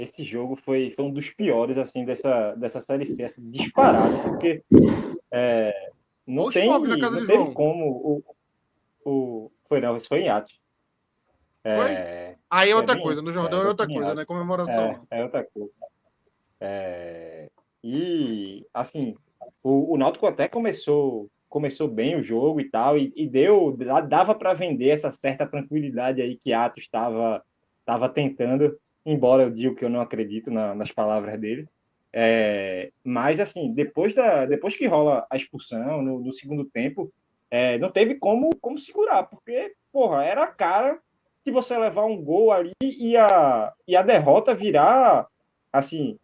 esse jogo foi um dos piores, assim, dessa Série C, assim, disparado, porque não Os fogos na casa não de teve João. como foi não, isso foi em Atos. Foi? Aí é outra Bem, coisa. No Jordão é deve outra ser em coisa, não Atos. é comemoração, não. É outra coisa. E, assim, o Náutico até começou bem o jogo e tal, e dava para vender essa certa tranquilidade aí que Atos estava tentando, embora eu diga que eu não acredito nas palavras dele. Mas, assim, depois que rola a expulsão no segundo tempo, não teve como segurar, porque, porra, era a cara que você levar um gol ali e a derrota virar, assim,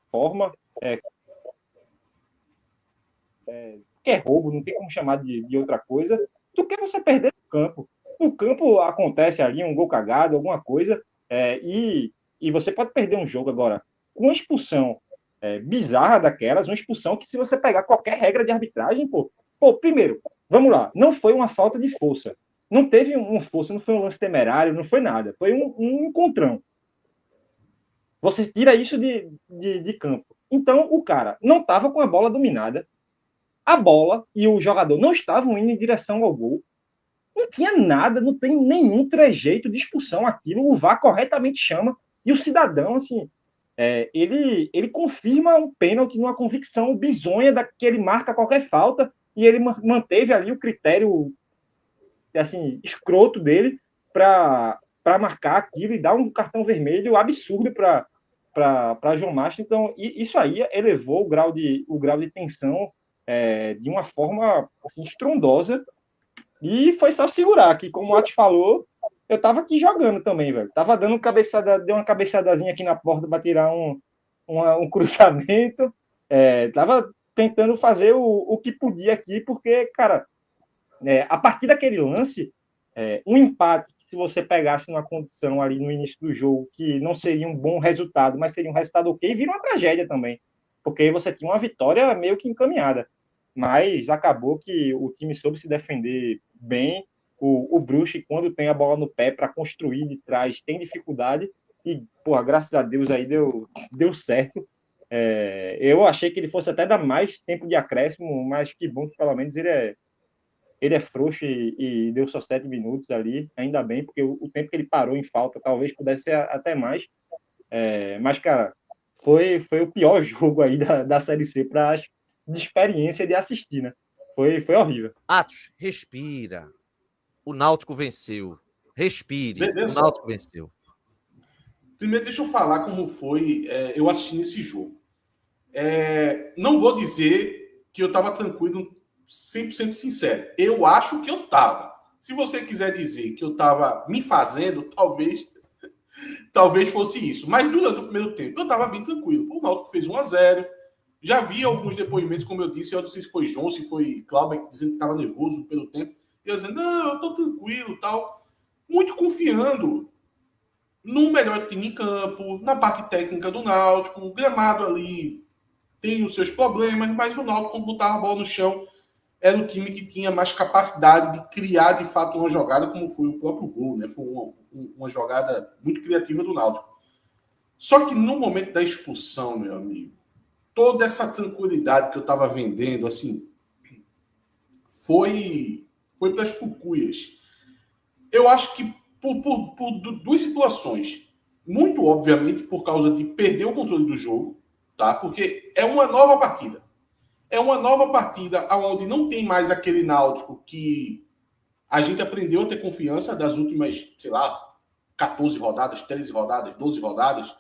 forma, que é roubo, não tem como chamar de outra coisa, do que você perder no campo. No campo acontece ali um gol cagado, alguma coisa, e você pode perder um jogo agora. Com uma expulsão bizarra daquelas, uma expulsão que se você pegar qualquer regra de arbitragem, primeiro, vamos lá, não foi uma falta de força. Não teve uma força, não foi um lance temerário, não foi nada. Foi um encontrão. Você tira isso de campo. Então, o cara não estava com a bola dominada, a bola e o jogador não estavam indo em direção ao gol. Não tinha nada, não tem nenhum trejeito de expulsão aquilo. O VAR corretamente chama. E o cidadão, assim, ele confirma um pênalti numa convicção bizonha que ele marca qualquer falta e ele manteve ali o critério, assim, escroto dele para marcar aquilo e dar um cartão vermelho absurdo para João Márcio. Então, isso aí elevou o grau de tensão de uma forma assim, estrondosa. E foi só segurar, que como o Atos falou, eu tava aqui jogando também, velho. Tava dando cabeçada, deu uma cabeçadazinha aqui na porta para tirar um cruzamento. Tava tentando fazer o que podia aqui, porque, cara, a partir daquele lance, um empate, se você pegasse numa condição ali no início do jogo, que não seria um bom resultado, mas seria um resultado ok, vira uma tragédia também. Porque aí você tinha uma vitória meio que encaminhada. Mas acabou que o time soube se defender bem. O Bruce, quando tem a bola no pé para construir de trás, tem dificuldade. E, porra, graças a Deus aí deu certo. Eu achei que ele fosse até dar mais tempo de acréscimo, mas que bom que pelo menos ele é frouxo e deu só 7 minutos ali, ainda bem, porque o tempo que ele parou em falta talvez pudesse ser até mais. Mas, cara, foi o pior jogo aí da Série C de experiência de assistir, né? Foi horrível. Atos, respira. O Náutico venceu. Respire. Vê O só. Náutico venceu. Primeiro, deixa eu falar como foi eu assistindo esse jogo. Não vou dizer que eu estava tranquilo, 100% sincero. Eu acho que eu estava. Se você quiser dizer que eu estava me fazendo, talvez fosse isso. Mas durante o primeiro tempo, eu estava bem tranquilo. O Náutico fez 1-0. Já vi alguns depoimentos, como eu disse, eu não sei se foi João, se foi Cláudio, dizendo que estava nervoso pelo tempo. E eu dizendo, não, eu estou tranquilo, tal. Muito confiando no melhor time em campo, na parte técnica do Náutico, o gramado ali tem os seus problemas, mas o Náutico, quando botava a bola no chão, era o time que tinha mais capacidade de criar, de fato, uma jogada, como foi o próprio gol, né? Foi uma jogada muito criativa do Náutico. Só que no momento da expulsão, meu amigo, toda essa tranquilidade que eu estava vendendo, assim, foi para as cucuias. Eu acho que por duas situações. Muito, obviamente, por causa de perder o controle do jogo, tá? Porque é uma nova partida. É uma nova partida onde não tem mais aquele Náutico que a gente aprendeu a ter confiança das últimas, sei lá, 14 rodadas, 13 rodadas, 12 rodadas.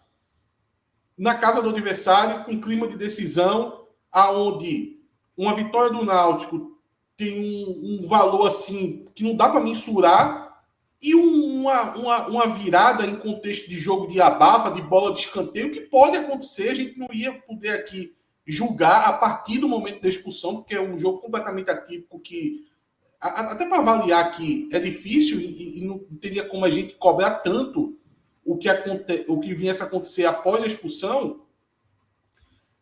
Na casa do adversário, com clima de decisão, aonde uma vitória do Náutico tem um valor assim que não dá para mensurar, e uma virada em contexto de jogo de abafa, de bola de escanteio, que pode acontecer, a gente não ia poder aqui julgar a partir do momento da expulsão, porque é um jogo completamente atípico que até para avaliar que é difícil e não teria como a gente cobrar tanto o que viesse a acontecer após a expulsão,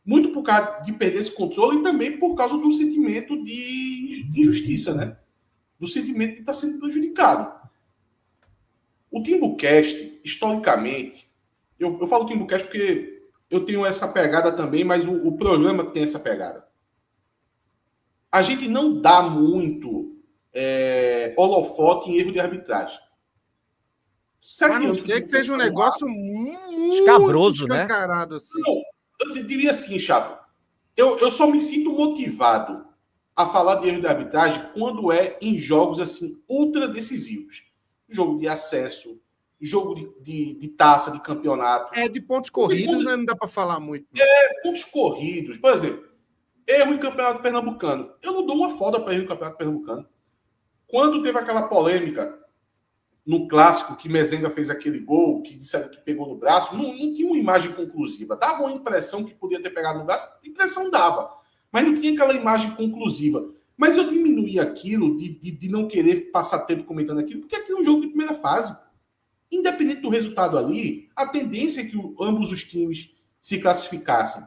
muito por causa de perder esse controle e também por causa do sentimento de injustiça, né? Do sentimento de estar sendo prejudicado. O Timbucast, historicamente, eu falo Timbucast porque eu tenho essa pegada também, mas o programa tem essa pegada. A gente não dá muito holofote em erro de arbitragem. A não ser que seja um negócio muito escabroso, né? Assim. Não, eu diria assim, Chapo. Eu só me sinto motivado a falar de erro de arbitragem quando é em jogos assim ultra decisivos. Jogo de acesso, jogo de taça, de campeonato. De pontos corridos, né? Não dá para falar muito. Pontos corridos. Por exemplo, erro em campeonato pernambucano. Eu não dou uma foda para erro em campeonato pernambucano. Quando teve aquela polêmica no clássico que Mezenga fez aquele gol, que disseram que pegou no braço, não tinha uma imagem conclusiva. Dava uma impressão que podia ter pegado no braço, impressão dava. Mas não tinha aquela imagem conclusiva. Mas eu diminuí aquilo de não querer passar tempo comentando aquilo, porque aquilo é um jogo de primeira fase. Independente do resultado ali, a tendência é que ambos os times se classificassem.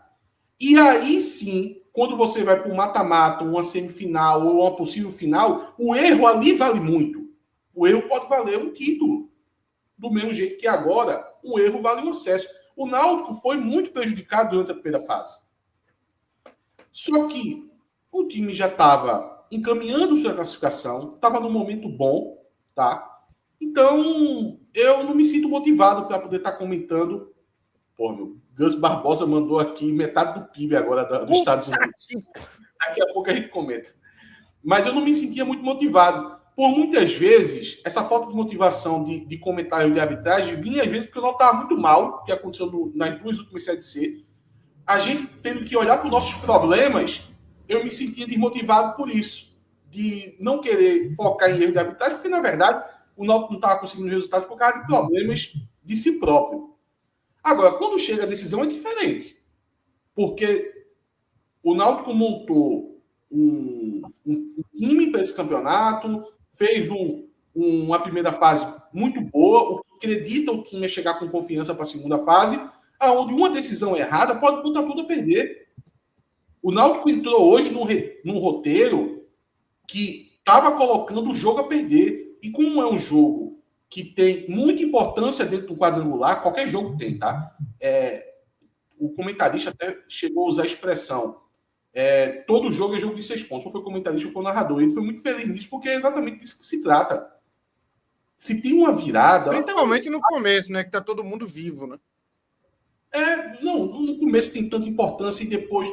E aí sim, quando você vai para um mata-mata, uma semifinal ou uma possível final, o erro ali vale muito. O erro pode valer um título. Do mesmo jeito que agora, o erro vale um acesso. O Náutico foi muito prejudicado durante a primeira fase. Só que o time já estava encaminhando sua classificação, estava num momento bom, tá? Então, eu não me sinto motivado para poder estar comentando. Pô, meu, Gus Barbosa mandou aqui metade do PIB agora dos Estados Unidos. Daqui a pouco a gente comenta. Mas eu não me sentia muito motivado. Por muitas vezes, essa falta de motivação de comentário de arbitragem vinha às vezes porque eu não estava muito mal, que aconteceu nas duas últimas Série C. A gente tendo que olhar para os nossos problemas, eu me sentia desmotivado por isso. De não querer focar em erro de arbitragem, porque, na verdade, o Náutico não estava conseguindo resultados por causa de problemas de si próprio. Agora, quando chega a decisão, é diferente. Porque o Náutico montou um time para esse campeonato, fez uma primeira fase muito boa, o que acredita o time é chegar com confiança para a segunda fase, aonde uma decisão errada pode botar tudo a perder. O Náutico entrou hoje num roteiro que estava colocando o jogo a perder. E como é um jogo que tem muita importância dentro do quadrangular, qualquer jogo tem, tá? O comentarista até chegou a usar a expressão todo jogo é jogo de 6 pontos. Ou foi o comentarista ou foi o narrador. Ele foi muito feliz nisso, porque é exatamente disso que se trata. Se tem uma virada... Principalmente no começo, né? Que tá todo mundo vivo, né? Não, no começo tem tanta importância e depois...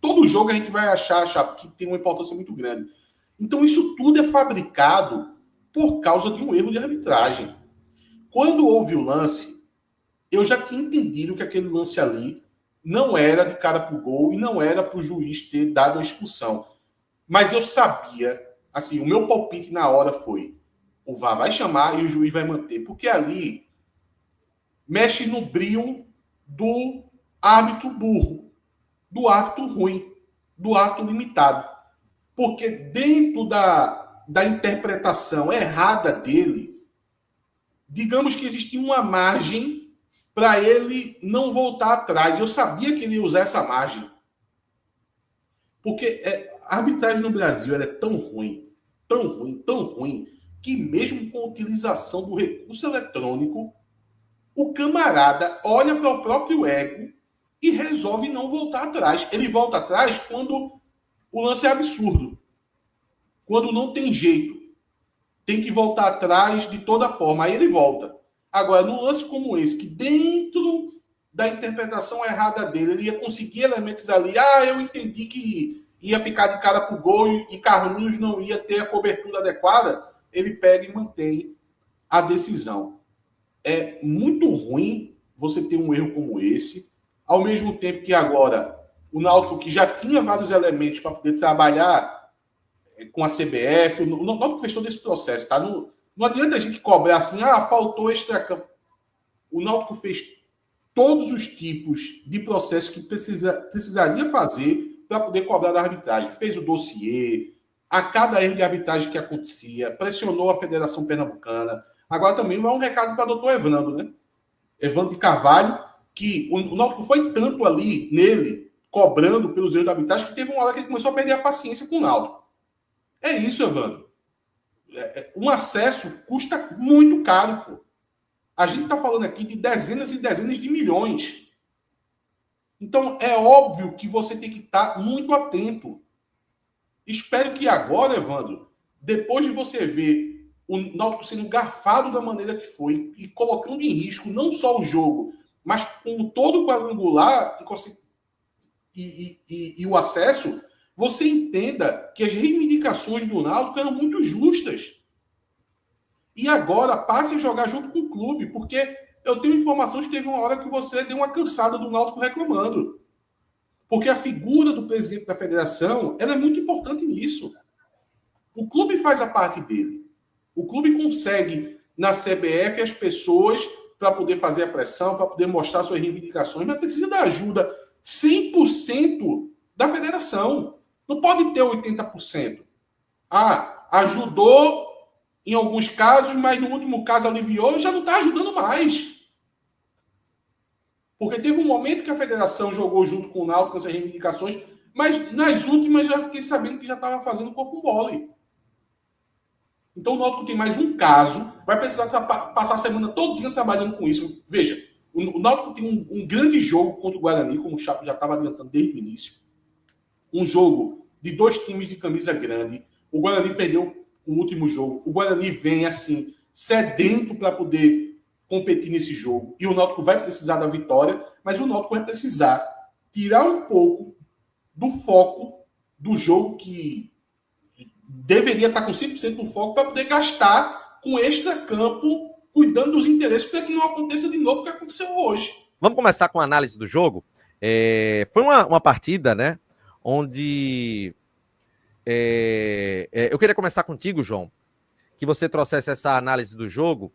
Todo jogo a gente vai achar que tem uma importância muito grande. Então isso tudo é fabricado por causa de um erro de arbitragem. Quando houve o lance, eu já tinha entendido que aquele lance ali não era de cara pro gol e não era pro juiz ter dado a expulsão. Mas eu sabia, assim, o meu palpite na hora foi: o VAR vai chamar e o juiz vai manter. Porque ali mexe no brilho do árbitro burro, do árbitro ruim, do árbitro limitado. Porque dentro da interpretação errada dele, digamos que existia uma margem para ele não voltar atrás. Eu sabia que ele ia usar essa margem. Porque a arbitragem no Brasil é tão ruim, que mesmo com a utilização do recurso eletrônico, o camarada olha para o próprio ego e resolve não voltar atrás. Ele volta atrás quando o lance é absurdo. Quando não tem jeito. Tem que voltar atrás de toda forma. Aí ele volta. Agora, num lance como esse, que dentro da interpretação errada dele, ele ia conseguir elementos ali. Eu entendi que ia ficar de cara pro gol e Carlinhos não ia ter a cobertura adequada. Ele pega e mantém a decisão. É muito ruim você ter um erro como esse, ao mesmo tempo que agora o Náutico, que já tinha vários elementos para poder trabalhar com a CBF, o Náutico fez todo esse processo, tá? Não adianta a gente cobrar assim, faltou extracampo. O Náutico fez todos os tipos de processos que precisaria fazer para poder cobrar da arbitragem. Fez o dossiê, a cada erro de arbitragem que acontecia, pressionou a Federação Pernambucana. Agora também vai um recado para o doutor Evandro, né? Evandro de Carvalho, que o Náutico foi tanto ali nele, cobrando pelos erros da arbitragem, que teve uma hora que ele começou a perder a paciência com o Náutico. É isso, Evandro. Um acesso custa muito caro, pô. A gente está falando aqui de dezenas e dezenas de milhões. Então, é óbvio que você tem que estar muito atento. Espero que agora, Evandro, depois de você ver o Náutico sendo garfado da maneira que foi e colocando em risco não só o jogo, mas com todo o quadrangular e o acesso, você entenda que as reivindicações do Náutico eram muito justas. E agora passe a jogar junto com o clube, porque eu tenho informações que teve uma hora que você deu uma cansada do Náutico reclamando. Porque a figura do presidente da federação, ela é muito importante nisso. O clube faz a parte dele. O clube consegue, na CBF, as pessoas para poder fazer a pressão, para poder mostrar suas reivindicações, mas precisa da ajuda 100% da federação. Não pode ter 80%. Ajudou em alguns casos, mas no último caso aliviou, já não está ajudando mais. Porque teve um momento que a federação jogou junto com o Náutico com essas reivindicações, mas nas últimas já fiquei sabendo que já estava fazendo corpo mole. Então o Náutico tem mais um caso, vai precisar passar a semana todinha trabalhando com isso. Veja, o Náutico tem um grande jogo contra o Guarani, como o Chapo já estava adiantando desde o início. Um jogo de 2 times de camisa grande. O Guarani perdeu o último jogo. O Guarani vem assim, sedento para poder competir nesse jogo. E o Náutico vai precisar da vitória, mas o Náutico vai precisar tirar um pouco do foco do jogo que deveria estar com 100% do foco para poder gastar com extra-campo, cuidando dos interesses, para que não aconteça de novo o que aconteceu hoje. Vamos começar com a análise do jogo. Foi uma partida, né, onde eu queria começar contigo, João, que você trouxesse essa análise do jogo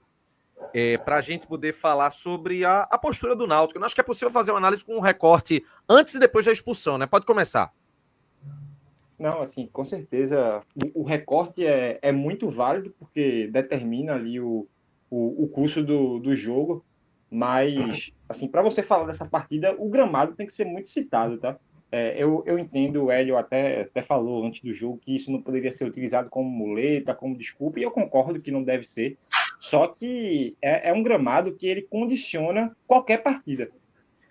para a gente poder falar sobre a postura do Náutico. Eu não acho que é possível fazer uma análise com um recorte antes e depois da expulsão, né? Pode começar. Não, assim, com certeza o recorte é muito válido porque determina ali o curso do jogo, mas, assim, para você falar dessa partida, o gramado tem que ser muito citado, tá? Eu entendo, o Hélio até falou antes do jogo que isso não poderia ser utilizado como muleta, como desculpa, e eu concordo que não deve ser, só que é um gramado que ele condiciona qualquer partida.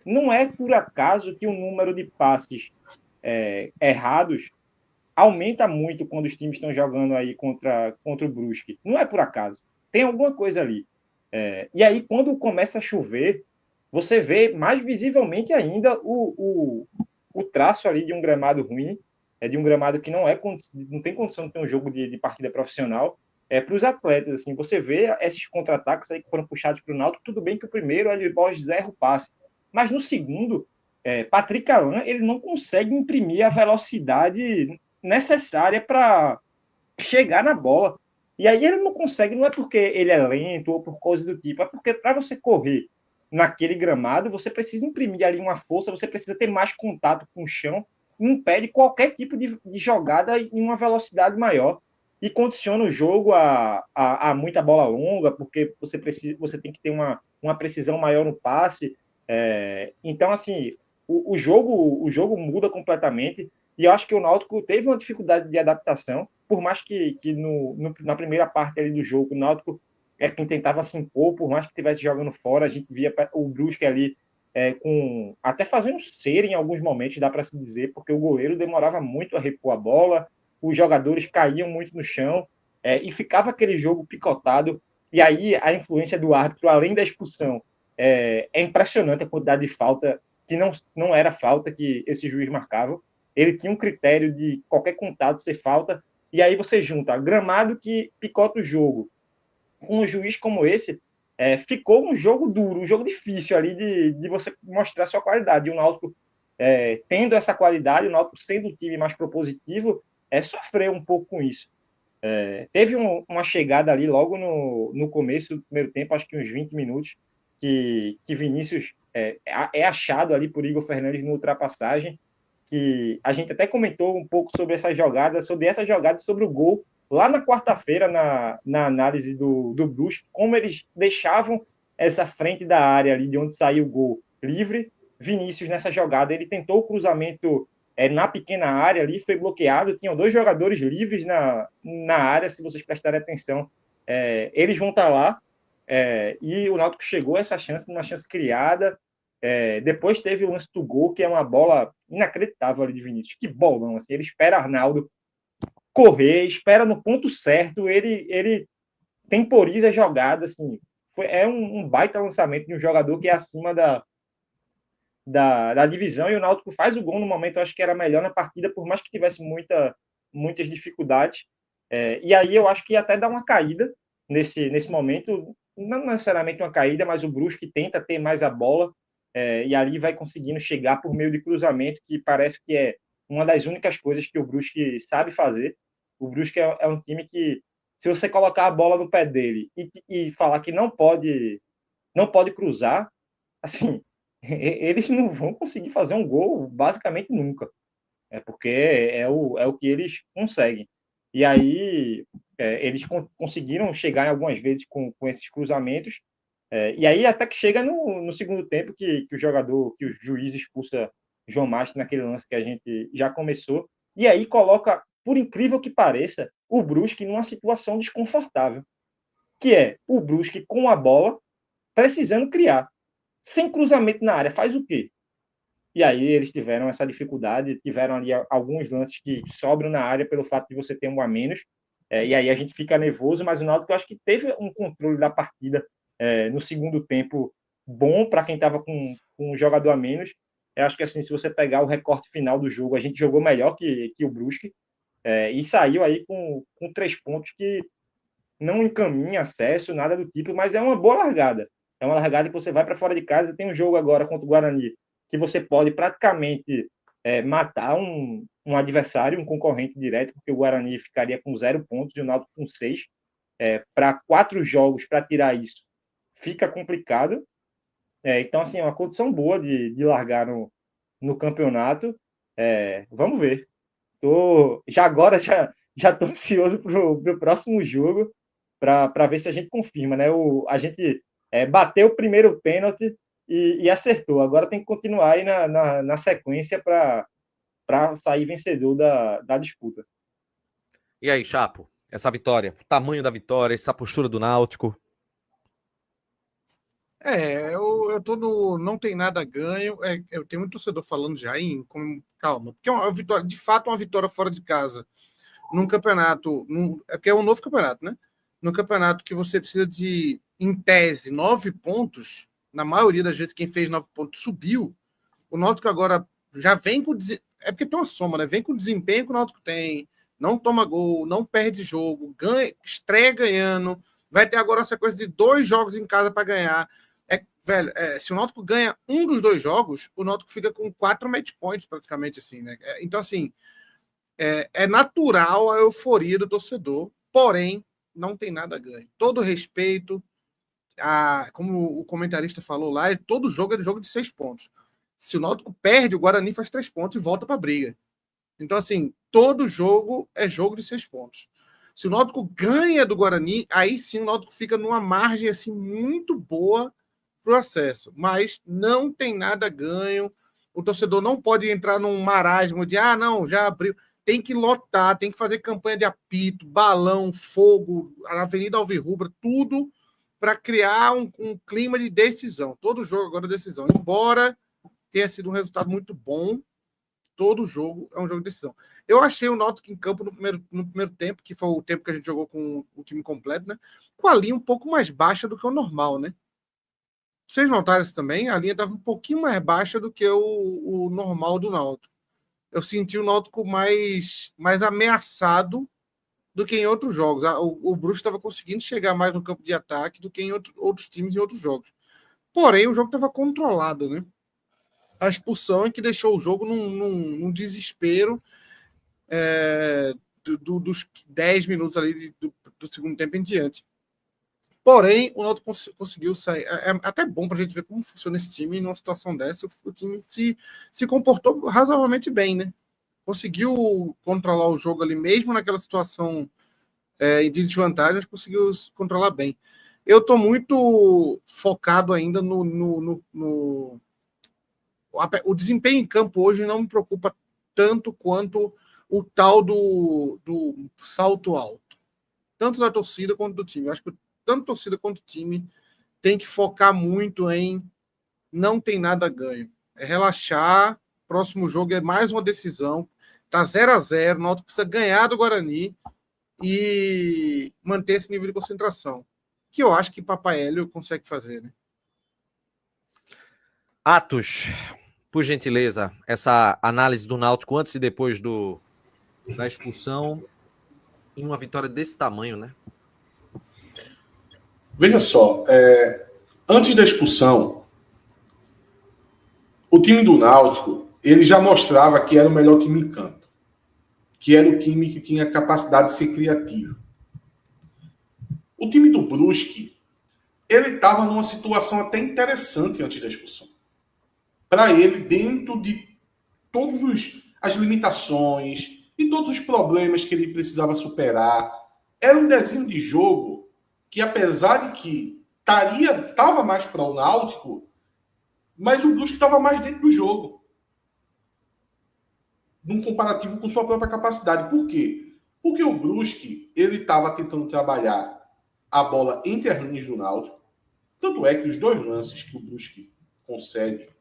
Não é por acaso que o número de passes errados aumenta muito quando os times estão jogando aí contra o Brusque. Não é por acaso. Tem alguma coisa ali. E aí, quando começa a chover, você vê mais visivelmente ainda o traço ali de um gramado ruim, de um gramado que não tem condição de ter um jogo de partida profissional. Para os atletas, assim, você vê esses contra-ataques aí que foram puxados para o Náutico, tudo bem que o primeiro ele Borges erra o passe, mas no segundo, Patrick Alan, ele não consegue imprimir a velocidade necessária para chegar na bola. E aí ele não consegue, não é porque ele é lento ou por coisa do tipo, é porque para você correr naquele gramado, você precisa imprimir ali uma força, você precisa ter mais contato com o chão, e impede qualquer tipo de jogada em uma velocidade maior e condiciona o jogo a muita bola longa, porque você tem que ter uma precisão maior no passe. Então, assim, o jogo muda completamente. E eu acho que o Náutico teve uma dificuldade de adaptação, por mais que na primeira parte ali do jogo, o Náutico quem tentava se impor, por mais que estivesse jogando fora, a gente via o Brusque ali até fazendo cera em alguns momentos, dá para se dizer, porque o goleiro demorava muito a repor a bola, os jogadores caíam muito no chão, e ficava aquele jogo picotado. E aí a influência do árbitro, além da expulsão, é impressionante a quantidade de falta, que não era falta que esse juiz marcava. Ele tinha um critério de qualquer contato ser falta, e aí você junta gramado que picota o jogo, com um juiz como esse, ficou um jogo duro, um jogo difícil ali de você mostrar sua qualidade. E o Náutico, tendo essa qualidade, o Náutico sendo o time mais propositivo, sofreu um pouco com isso. Teve uma chegada ali logo no começo do primeiro tempo, acho que uns 20 minutos, que Vinícius é achado ali por Igor Fernandes na ultrapassagem, que a gente até comentou um pouco sobre essa jogada, sobre o gol, lá na quarta-feira, na análise do Brusque, como eles deixavam essa frente da área ali, de onde saiu o gol, livre. Vinícius, nessa jogada, ele tentou o cruzamento na pequena área ali, foi bloqueado, tinham 2 jogadores livres na área, se vocês prestarem atenção, eles vão estar lá, E o Náutico chegou a essa chance, uma chance criada. Depois teve o lance do gol, que é uma bola inacreditável ali de Vinícius. Que bolão, assim, ele espera Arnaldo correr, espera no ponto certo, ele temporiza a jogada, assim. É um baita lançamento de um jogador que é acima da divisão, e o Náutico faz o gol no momento, eu acho que era melhor na partida, por mais que tivesse muitas dificuldades. E aí eu acho que até dá uma caída nesse momento, não necessariamente uma caída, mas o Brusque tenta ter mais a bola, e ali vai conseguindo chegar por meio de cruzamento, que parece que é uma das únicas coisas que o Brusque sabe fazer. O Brusque é um time que, se você colocar a bola no pé dele e falar que não pode cruzar, assim, eles não vão conseguir fazer um gol basicamente nunca. Porque é o que eles conseguem. E aí eles conseguiram chegar algumas vezes com esses cruzamentos. E aí até que chega no segundo tempo que o juiz expulsa João Mastro naquele lance que a gente já começou. E aí coloca, por incrível que pareça, o Brusque numa situação desconfortável. Que é o Brusque com a bola, precisando criar. Sem cruzamento na área, faz o quê? E aí eles tiveram essa dificuldade, tiveram ali alguns lances que sobram na área pelo fato de você ter um a menos, e aí a gente fica nervoso, mas o Náutico eu acho que teve um controle da partida no segundo tempo bom para quem estava com um jogador a menos. Eu acho que assim, se você pegar o recorte final do jogo, a gente jogou melhor que o Brusque, e saiu aí com 3 pontos que não encaminha acesso, nada do tipo, mas é uma boa largada. É uma largada que você vai para fora de casa, tem um jogo agora contra o Guarani, que você pode praticamente matar um adversário, um concorrente direto, porque o Guarani ficaria com 0 pontos e o Náutico com 6. Para 4 jogos, para tirar isso, fica complicado. Então, assim, é uma condição boa de largar no campeonato. Vamos ver. Já estou ansioso para o próximo jogo, para ver se a gente confirma, né? A gente bateu o primeiro pênalti e acertou. Agora tem que continuar aí na sequência para sair vencedor da disputa. E aí, Chapo? Essa vitória, o tamanho da vitória, essa postura do Náutico. Eu tô no não tem nada ganho. Eu tenho muito torcedor falando já calma, porque é uma vitória, de fato, uma vitória fora de casa, num campeonato, porque é um novo campeonato, né? Num campeonato que você precisa de, em tese, 9 pontos. Na maioria das vezes, quem fez 9 pontos subiu. O Náutico agora já vem com. É porque tem uma soma, né? Vem com o desempenho que o Náutico tem, não toma gol, não perde jogo, estreia ganhando. Vai ter agora essa coisa de 2 jogos em casa para ganhar. Velho, se o Náutico ganha um dos 2 jogos, o Náutico fica com 4 match points, praticamente, assim, né? Então, assim, é natural a euforia do torcedor, porém, não tem nada a ganho. Todo respeito, como o comentarista falou lá, todo jogo é jogo de 6 pontos. Se o Náutico perde, o Guarani faz 3 pontos e volta para a briga. Então, assim, todo jogo é jogo de 6 pontos. Se o Náutico ganha do Guarani, aí sim o Náutico fica numa margem assim, muito boa para o acesso. Mas não tem nada ganho. O torcedor não pode entrar num marasmo de não, já abriu. Tem que lotar, tem que fazer campanha de apito, balão, fogo, a Avenida Alvirrubra, tudo para criar um clima de decisão. Todo jogo agora é decisão. Embora tenha sido um resultado muito bom, todo jogo é um jogo de decisão. Eu achei o Náutico em campo no primeiro tempo, que foi o tempo que a gente jogou com o time completo, né? Com a linha um pouco mais baixa do que o normal, né? Vocês notaram isso também? A linha estava um pouquinho mais baixa do que o normal do Náutico. Eu senti o Náutico mais ameaçado do que em outros jogos. O Brusque estava conseguindo chegar mais no campo de ataque do que em outros times em outros jogos. Porém, o jogo estava controlado, né? A expulsão é que deixou o jogo num desespero dos 10 minutos ali do segundo tempo em diante. Porém, o Náutico conseguiu sair. É até bom para a gente ver como funciona esse time numa situação dessa. O time se comportou razoavelmente bem, né? Conseguiu controlar o jogo ali mesmo naquela situação de desvantagem, mas conseguiu se controlar bem. Eu estou muito focado ainda o desempenho em campo hoje não me preocupa tanto quanto o tal do salto alto. Tanto da torcida quanto do time. Eu acho que tanto torcida quanto time, tem que focar muito em não tem nada ganho. É relaxar, próximo jogo é mais uma decisão, tá 0-0, o Náutico precisa ganhar do Guarani e manter esse nível de concentração, que eu acho que Papai Hélio consegue fazer, né? Atos, por gentileza, essa análise do Náutico antes e depois da expulsão em uma vitória desse tamanho, né? Veja só, antes da expulsão, o time do Náutico, ele já mostrava que era o melhor time em campo, que era o time que tinha capacidade de ser criativo. O time do Brusque, ele estava numa situação até interessante antes da expulsão. Para ele, dentro de todas as limitações e todos os problemas que ele precisava superar, era um desenho de jogo que, apesar de que estava mais para o Náutico, mas o Brusque estava mais dentro do jogo, num comparativo com sua própria capacidade. Por quê? Porque o Brusque ele estava tentando trabalhar a bola entre as linhas do Náutico. Tanto é que os 2 lances que o Brusque consegue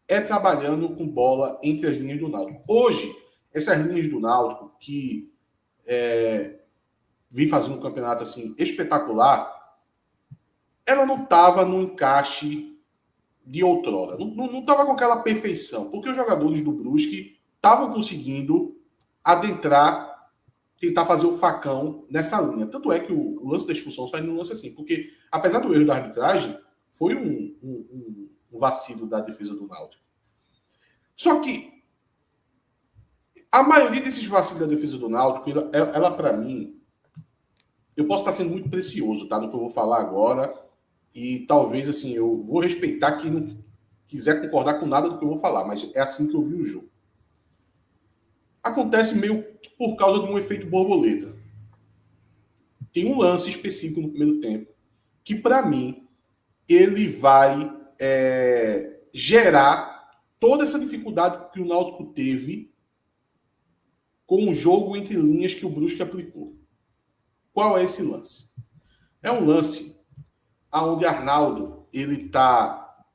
é trabalhando com bola entre as linhas do Náutico. Hoje, essas linhas do Náutico, que vem fazendo um campeonato assim espetacular, ela não estava no encaixe de outrora. Não estava com aquela perfeição, porque os jogadores do Brusque estavam conseguindo adentrar, tentar fazer o facão nessa linha. Tanto é que o lance da expulsão saiu no lance assim, porque apesar do erro da arbitragem, foi um vacilo da defesa do Náutico. Só que a maioria desses vacilos da defesa do Náutico, ela para mim, eu posso estar sendo muito precioso, tá, no que eu vou falar agora, e talvez, assim, eu vou respeitar quem não quiser concordar com nada do que eu vou falar, mas é assim que eu vi o jogo. Acontece meio que por causa de um efeito borboleta. Tem um lance específico no primeiro tempo que, para mim, ele vai gerar toda essa dificuldade que o Náutico teve com o jogo entre linhas que o Brusque aplicou. Qual é esse lance? É um lance onde Arnaldo ele está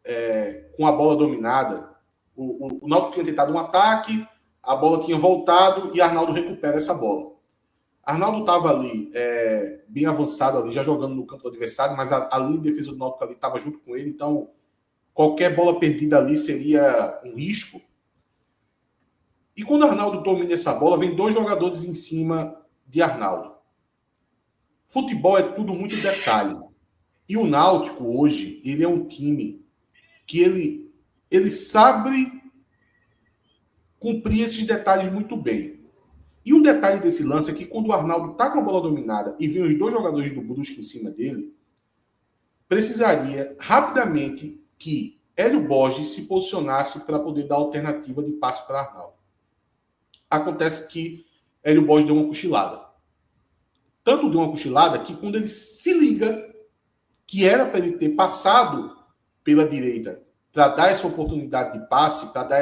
com a bola dominada. O Náutico tinha tentado um ataque, a bola tinha voltado e Arnaldo recupera essa bola. Arnaldo estava ali bem avançado, ali, já jogando no campo do adversário, mas a linha de defesa do Náutico ali estava junto com ele, então qualquer bola perdida ali seria um risco. E quando Arnaldo domina essa bola, vem 2 jogadores em cima de Arnaldo. Futebol é tudo muito detalhe. E o Náutico hoje, ele é um time que ele sabe cumprir esses detalhes muito bem. E um detalhe desse lance é que quando o Arnaldo está com a bola dominada e vem os 2 jogadores do Brusque em cima dele, precisaria rapidamente que Hélio Borges se posicionasse para poder dar alternativa de passe para Arnaldo. Acontece que Hélio Borges deu uma cochilada. Tanto deu uma cochilada que quando ele se liga que era para ele ter passado pela direita para dar essa oportunidade de passe, para dar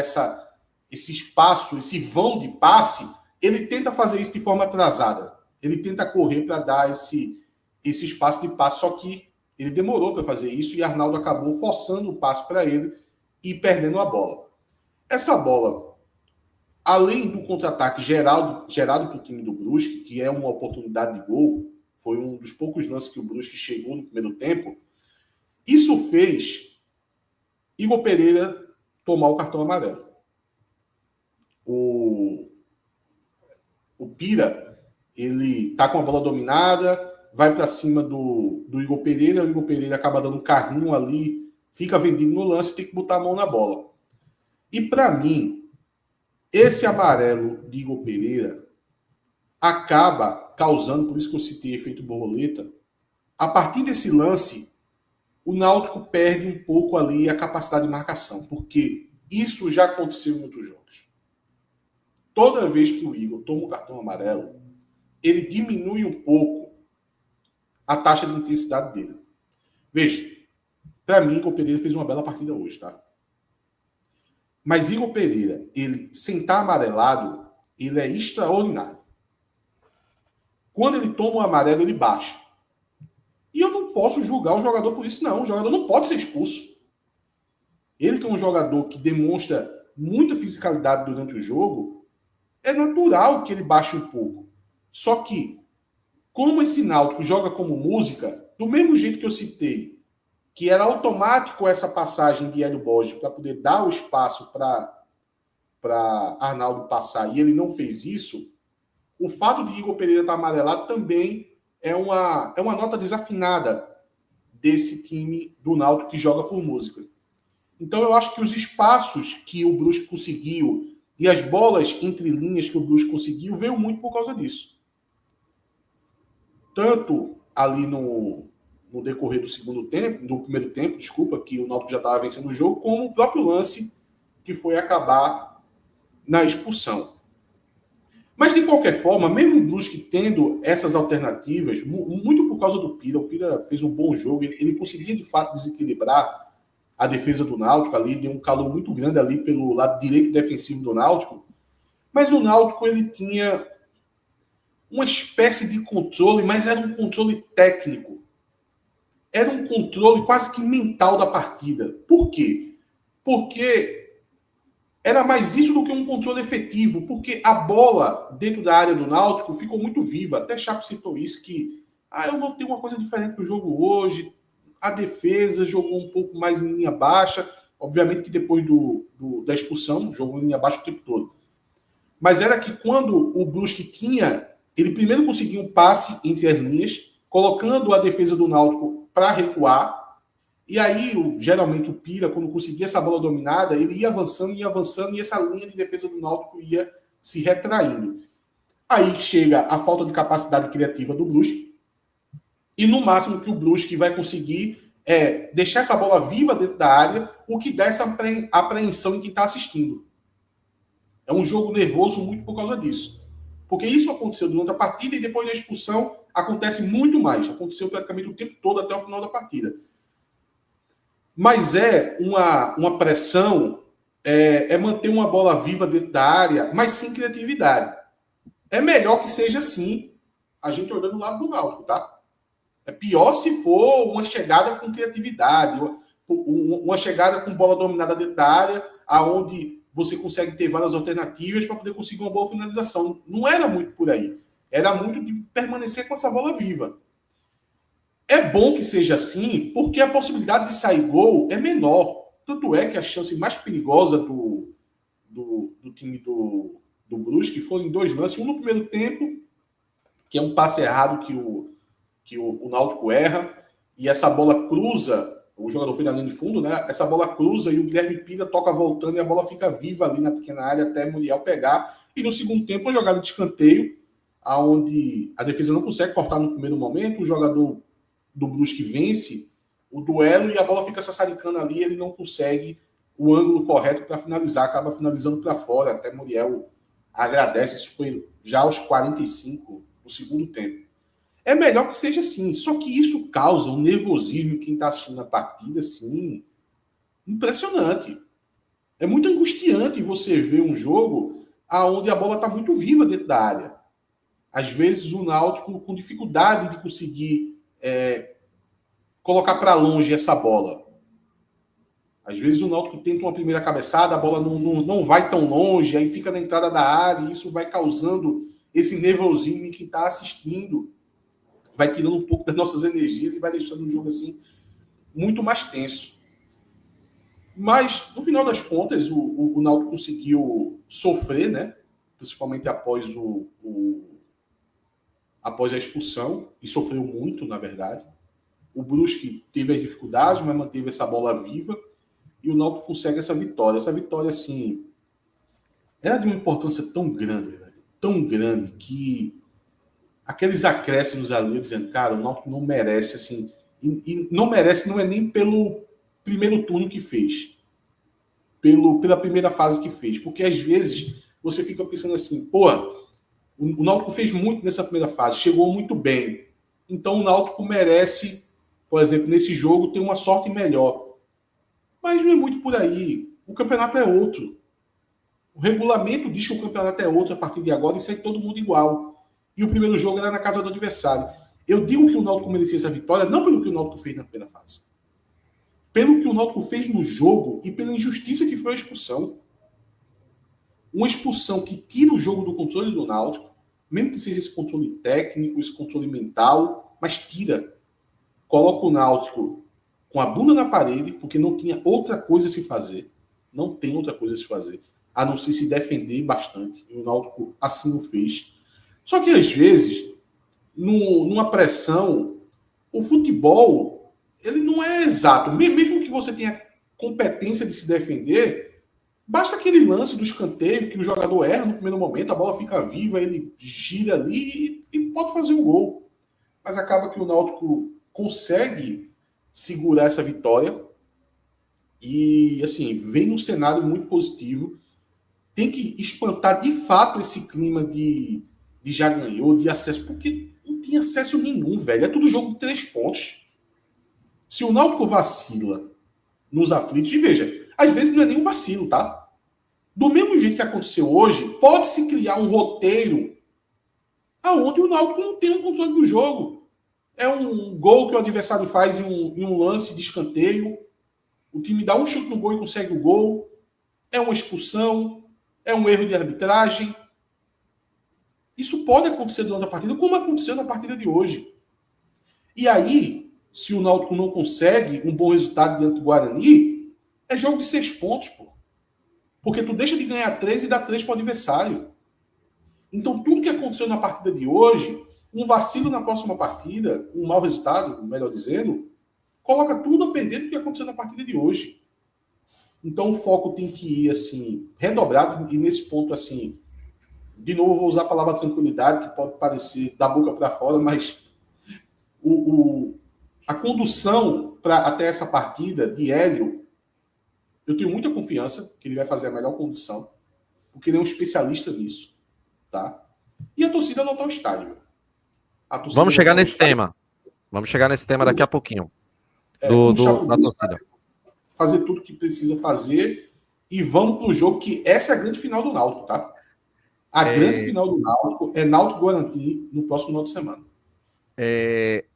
esse espaço, esse vão de passe, ele tenta fazer isso de forma atrasada. Ele tenta correr para dar esse espaço de passe, só que ele demorou para fazer isso e Arnaldo acabou forçando o passe para ele e perdendo a bola. Essa bola, além do contra-ataque gerado para o time do Brusque, que é uma oportunidade de gol, foi um dos poucos lances que o Brusque chegou no primeiro tempo, isso fez Igor Pereira tomar o cartão amarelo. O Pira, ele tá com a bola dominada, vai para cima do Igor Pereira, o Igor Pereira acaba dando um carrinho ali, fica vendido no lance, tem que botar a mão na bola. E para mim, esse amarelo de Igor Pereira acaba causando, por isso que eu citei efeito borboleta, a partir desse lance, o Náutico perde um pouco ali a capacidade de marcação, porque isso já aconteceu em outros jogos. Toda vez que o Igor toma o cartão amarelo, ele diminui um pouco a taxa de intensidade dele. Veja, para mim, Igor Pereira fez uma bela partida hoje, tá? Mas Igor Pereira, ele, sem estar amarelado, ele é extraordinário. Quando ele toma o amarelo, ele baixa. E eu não posso julgar o jogador por isso, não. O jogador não pode ser expulso. Ele que é um jogador que demonstra muita fisicalidade durante o jogo, é natural que ele baixe um pouco. Só que, como esse Náutico joga como música, do mesmo jeito que eu citei, que era automático essa passagem de Hélio Borges para poder dar o espaço para Arnaldo passar, e ele não fez isso, o fato de Igor Pereira estar amarelado também é uma nota desafinada desse time do Náutico que joga por música. Então eu acho que os espaços que o Brusque conseguiu e as bolas entre linhas que o Brusque conseguiu veio muito por causa disso. Tanto ali no decorrer do primeiro tempo, que o Náutico já estava vencendo o jogo, como o próprio lance que foi acabar na expulsão. Mas, de qualquer forma, mesmo o Brusque tendo essas alternativas, muito por causa do Pira, o Pira fez um bom jogo, ele conseguia, de fato, desequilibrar a defesa do Náutico ali, deu um calor muito grande ali pelo lado direito defensivo do Náutico, mas o Náutico ele tinha uma espécie de controle, mas era um controle técnico. Era um controle quase que mental da partida. Por quê? Porque era mais isso do que um controle efetivo, porque a bola dentro da área do Náutico ficou muito viva. Até Chapo citou isso, que eu notei uma coisa diferente no jogo hoje, a defesa jogou um pouco mais em linha baixa, obviamente que depois da expulsão, jogou em linha baixa o tempo todo. Mas era que quando o Brusque tinha, ele primeiro conseguia um passe entre as linhas, colocando a defesa do Náutico para recuar, e aí, geralmente, o Pira, quando conseguia essa bola dominada, ele ia avançando, e essa linha de defesa do Náutico ia se retraindo. Aí chega a falta de capacidade criativa do Brusque, e no máximo que o Brusque vai conseguir é deixar essa bola viva dentro da área, o que dá essa apreensão em quem está assistindo. É um jogo nervoso muito por causa disso. Porque isso aconteceu durante a partida e depois da expulsão acontece muito mais. Aconteceu praticamente o tempo todo até o final da partida. Mas é uma pressão, é manter uma bola viva dentro da área, mas sem criatividade. É melhor que seja assim, a gente olhando o lado do Náutico, tá? É pior se for uma chegada com criatividade, uma chegada com bola dominada dentro da área, aonde você consegue ter várias alternativas para poder conseguir uma boa finalização. Não era muito por aí. Era muito de permanecer com essa bola viva. É bom que seja assim, porque a possibilidade de sair gol é menor. Tanto é que a chance mais perigosa do time do Brusque foram em 2 lances. Um no primeiro tempo, que é um passe errado que o Náutico erra, e essa bola cruza, o jogador foi na linha de fundo, né? Essa bola cruza e o Guilherme Pira toca voltando e a bola fica viva ali na pequena área até Muriel pegar. E no segundo tempo, uma jogada de escanteio, onde a defesa não consegue cortar no primeiro momento, o jogador do Brusque vence o duelo e a bola fica sassaricando ali, ele não consegue o ângulo correto para finalizar, acaba finalizando para fora, até Muriel agradece, isso foi já aos 45 do segundo tempo. É melhor que seja assim, só que isso causa um nervosismo em quem está assistindo a partida, assim, impressionante. É muito angustiante você ver um jogo onde a bola está muito viva dentro da área. Às vezes o Náutico com dificuldade de conseguir colocar para longe essa bola. Às vezes o Náutico tenta uma primeira cabeçada, a bola não vai tão longe, aí fica na entrada da área, e isso vai causando esse nervosismo em quem está assistindo. Vai tirando um pouco das nossas energias e vai deixando o jogo assim muito mais tenso. Mas, no final das contas, o Náutico conseguiu sofrer, né? Principalmente após após a expulsão, e sofreu muito, na verdade. O Brusque teve as dificuldades, mas manteve essa bola viva, e o Náutico consegue essa vitória. Essa vitória, assim, era de uma importância tão grande, velho, tão grande, que aqueles acréscimos ali, dizendo, cara, o Náutico não merece, assim, e não merece, não é nem pelo primeiro turno que fez, pela primeira fase que fez, porque às vezes você fica pensando assim, pô, o Náutico fez muito nessa primeira fase, chegou muito bem, então o Náutico merece, por exemplo, nesse jogo, ter uma sorte melhor. Mas não é muito por aí, o campeonato é outro. O regulamento diz que o campeonato é outro a partir de agora e sai todo mundo igual. E o primeiro jogo era na casa do adversário. Eu digo que o Náutico merecia essa vitória não pelo que o Náutico fez na primeira fase. Pelo que o Náutico fez no jogo e pela injustiça que foi a expulsão. Uma expulsão que tira o jogo do controle do Náutico, mesmo que seja esse controle técnico, esse controle mental, mas tira. Coloca o Náutico com a bunda na parede, porque não tinha outra coisa a se fazer. Não tem outra coisa a se fazer, a não ser se defender bastante. E o Náutico assim o fez. Só que, às vezes, numa pressão, o futebol ele não é exato. Mesmo que você tenha competência de se defender, basta aquele lance do escanteio que o jogador erra no primeiro momento, a bola fica viva, ele gira ali e pode fazer um gol. Mas acaba que o Náutico consegue segurar essa vitória e, assim, vem num cenário muito positivo. Tem que espantar, de fato, esse clima de já ganhou, de acesso, porque não tem acesso nenhum, velho. É tudo jogo de 3 pontos. Se o Náutico vacila nos aflitos, e veja, às vezes não é nem um vacilo, tá? Do mesmo jeito que aconteceu hoje, pode-se criar um roteiro aonde o Náutico não tem um controle do jogo. É um gol que o adversário faz em um lance de escanteio, o time dá um chute no gol e consegue o gol, é uma expulsão, é um erro de arbitragem. Isso pode acontecer durante a partida, como aconteceu na partida de hoje. E aí, se o Náutico não consegue um bom resultado diante do Guarani, é jogo de 6 pontos, pô. Porque tu deixa de ganhar 3 e dá 3 para o adversário. Então, tudo que aconteceu na partida de hoje, um vacilo na próxima partida, um mau resultado, melhor dizendo, coloca tudo a perder do que aconteceu na partida de hoje. Então, o foco tem que ir, assim, redobrado. E nesse ponto, assim, de novo, vou usar a palavra tranquilidade, que pode parecer da boca para fora, mas a condução até essa partida de Hélio, eu tenho muita confiança que ele vai fazer a melhor condução, porque ele é um especialista nisso, tá? E a torcida lotar o estádio. Vamos chegar nesse tema. Vamos chegar nesse tema daqui a pouquinho. Da torcida. Fazer tudo que precisa fazer e vamos pro jogo, que essa é a grande final do Náutico, tá? A grande final do Náutico é Náutico Guarani no próximo final de semana.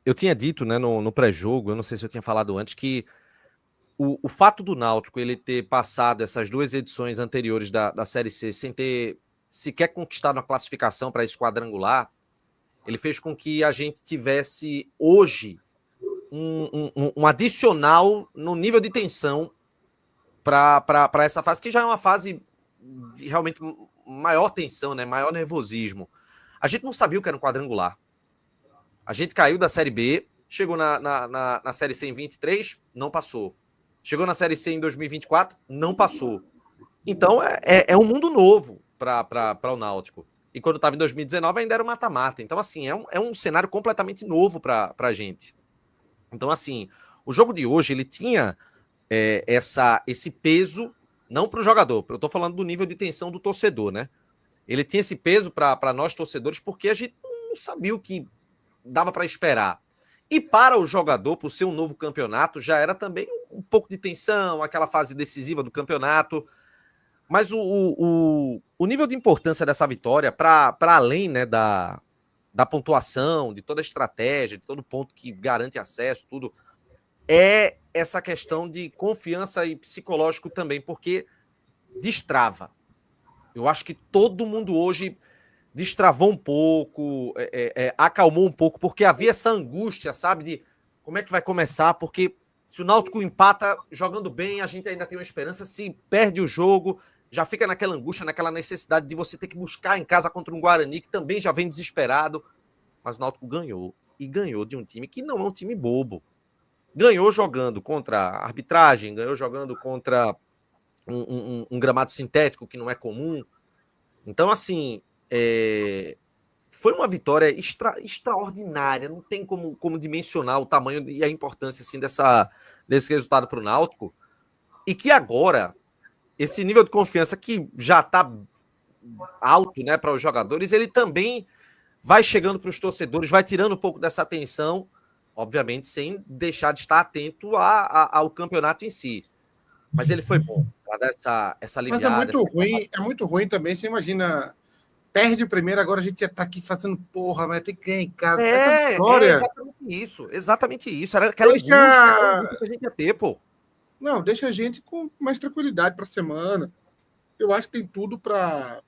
Eu tinha dito, né, no pré-jogo, eu não sei se eu tinha falado antes, que o fato do Náutico ele ter passado essas 2 edições anteriores da Série C sem ter sequer conquistado uma classificação para esse quadrangular, ele fez com que a gente tivesse hoje um adicional no nível de tensão para essa fase, que já é uma fase de realmente maior tensão, né, maior nervosismo. A gente não sabia o que era um quadrangular. A gente caiu da Série B, chegou na Série C em 23, não passou. Chegou na Série C em 2024, não passou. Então, é um mundo novo para o Náutico. E quando estava em 2019, ainda era o mata-mata. Então, assim, é um cenário completamente novo para a gente. Então, assim, o jogo de hoje, ele tinha esse peso, não para o jogador, eu estou falando do nível de tensão do torcedor, né? Ele tinha esse peso para nós, torcedores, porque a gente não sabia o que dava para esperar. E para o jogador, por ser um novo campeonato, já era também um pouco de tensão, aquela fase decisiva do campeonato. Mas o nível de importância dessa vitória, para além, né, da pontuação, de toda a estratégia, de todo ponto que garante acesso, tudo, é essa questão de confiança e psicológico também, porque destrava. Eu acho que todo mundo hoje destravou um pouco, acalmou um pouco, porque havia essa angústia, sabe, de como é que vai começar, porque se o Náutico empata jogando bem, a gente ainda tem uma esperança, se perde o jogo, já fica naquela angústia, naquela necessidade de você ter que buscar em casa contra um Guarani, que também já vem desesperado, mas o Náutico ganhou, e ganhou de um time que não é um time bobo. Ganhou jogando contra a arbitragem, ganhou jogando contra um gramado sintético que não é comum. Então, assim, foi uma vitória extraordinária, não tem como dimensionar o tamanho e a importância assim, desse resultado para o Náutico, e que agora, esse nível de confiança que já está alto, né, para os jogadores, ele também vai chegando para os torcedores, vai tirando um pouco dessa atenção, obviamente sem deixar de estar atento ao campeonato em si. Mas ele foi bom para dar essa aliviada. Mas é muito ruim também, você imagina perde o primeiro, agora a gente já tá aqui fazendo porra, mas tem que ganhar em casa. Essa É vitória... exatamente isso. Era aquela angústia que a gente ia ter, pô. Não, deixa a gente com mais tranquilidade para a semana. Eu acho que tem tudo para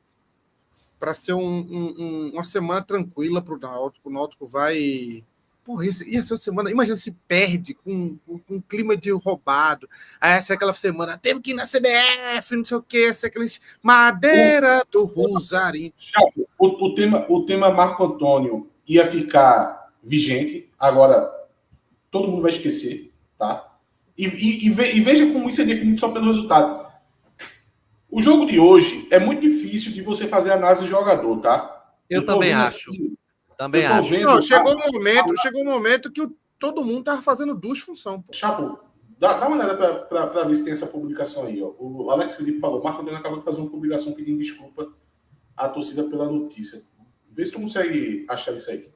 ser uma semana tranquila para o Náutico. O Náutico vai... Porra, ia ser uma semana... Imagina se perde com um clima de roubado. Aí essa é aquela semana, temos que ir na CBF, não sei o quê, essa é aquela madeira do Rosarinho. O tema Marco Antônio ia ficar vigente, agora todo mundo vai esquecer, tá? E veja como isso é definido só pelo resultado. O jogo de hoje é muito difícil de você fazer análise de jogador, tá? Eu também acho. Também acho. Não, chegou um momento que todo mundo tava fazendo duas funções. Chapo, dá uma olhada para ver se tem essa publicação aí. Ó. O Alex Felipe falou, Marco Antônio acabou de fazer uma publicação pedindo desculpa à torcida pela notícia. Vê se tu consegue achar isso aí.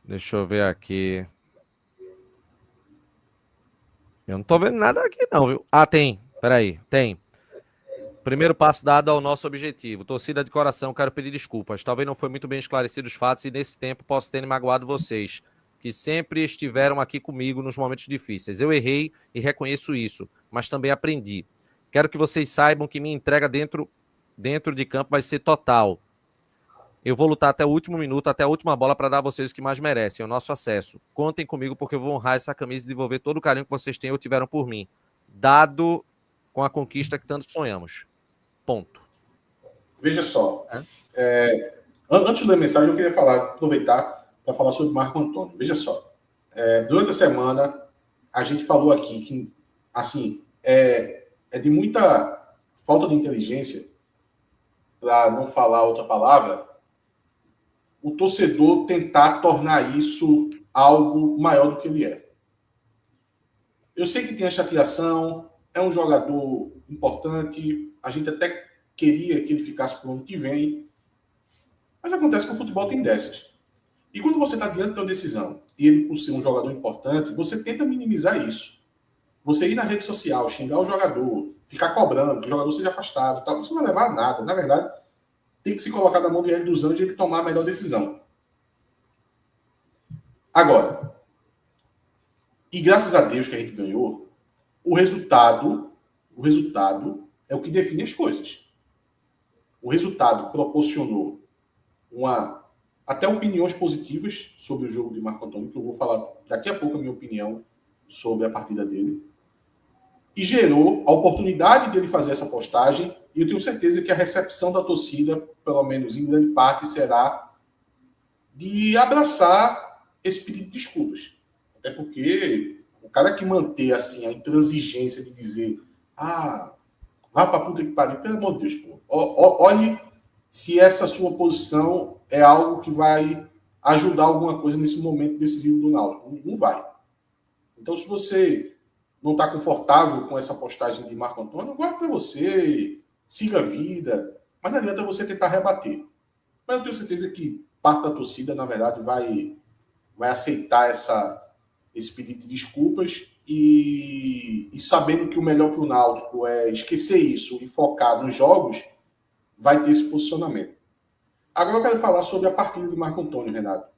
Deixa eu ver aqui. Eu não tô vendo nada aqui não, viu? Ah, tem. Peraí, tem. Primeiro passo dado ao nosso objetivo. Torcida de coração, quero pedir desculpas. Talvez não foi muito bem esclarecido os fatos e nesse tempo posso ter magoado vocês, que sempre estiveram aqui comigo nos momentos difíceis. Eu errei e reconheço isso, mas também aprendi. Quero que vocês saibam que minha entrega dentro de campo vai ser total. Eu vou lutar até o último minuto, até a última bola para dar a vocês o que mais merecem, o nosso acesso. Contem comigo porque eu vou honrar essa camisa e devolver todo o carinho que vocês têm ou tiveram por mim, dado com a conquista que tanto sonhamos. Ponto. Veja só. Antes da mensagem, eu queria aproveitar para falar sobre Marco Antônio. Veja só. Durante a semana, a gente falou aqui que, assim, é de muita falta de inteligência, para não falar outra palavra, o torcedor tentar tornar isso algo maior do que ele é. Eu sei que tem a chateação, é um jogador importante, a gente até queria que ele ficasse para o ano que vem, mas acontece que o futebol tem dessas. E quando você está diante de uma decisão, e ele por ser um jogador importante, você tenta minimizar isso. Você ir na rede social, xingar o jogador, ficar cobrando que o jogador seja afastado, tal, isso não vai levar a nada. Na verdade, tem que se colocar na mão de Hélio dos Anjos e ele tomar a melhor decisão. Agora, e graças a Deus que a gente ganhou, o resultado é o que define as coisas. O resultado proporcionou até opiniões positivas sobre o jogo de Marco Antônio, que eu vou falar daqui a pouco a minha opinião sobre a partida dele, e gerou a oportunidade dele fazer essa postagem, e eu tenho certeza que a recepção da torcida, pelo menos em grande parte, será de abraçar esse pedido de desculpas. Até porque o cara que manter assim, a intransigência de dizer vá pra puta que pariu, pelo amor de Deus, pô. Olhe se essa sua posição é algo que vai ajudar alguma coisa nesse momento decisivo do Náutico. Não vai. Então, se você não está confortável com essa postagem de Marco Antônio, guarda para você, siga a vida, mas não adianta você tentar rebater. Mas eu tenho certeza que parte da torcida, na verdade, vai aceitar esse pedido de desculpas e sabendo que o melhor para o Náutico é esquecer isso e focar nos jogos, vai ter esse posicionamento. Agora eu quero falar sobre a partida de Marco Antônio, Renato.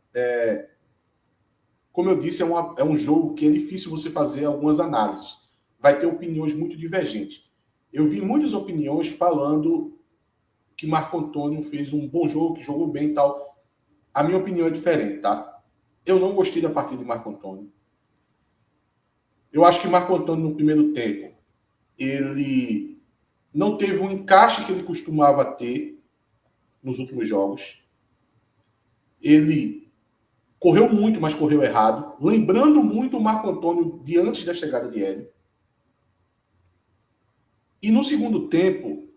Como eu disse, é um jogo que é difícil você fazer algumas análises. Vai ter opiniões muito divergentes. Eu vi muitas opiniões falando que Marco Antônio fez um bom jogo, que jogou bem e tal. A minha opinião é diferente, tá? Eu não gostei da partida de Marco Antônio. Eu acho que Marco Antônio, no primeiro tempo, ele não teve um encaixe que ele costumava ter nos últimos jogos. Ele correu muito, mas correu errado. Lembrando muito o Marco Antônio de antes da chegada de Hélio. E no segundo tempo,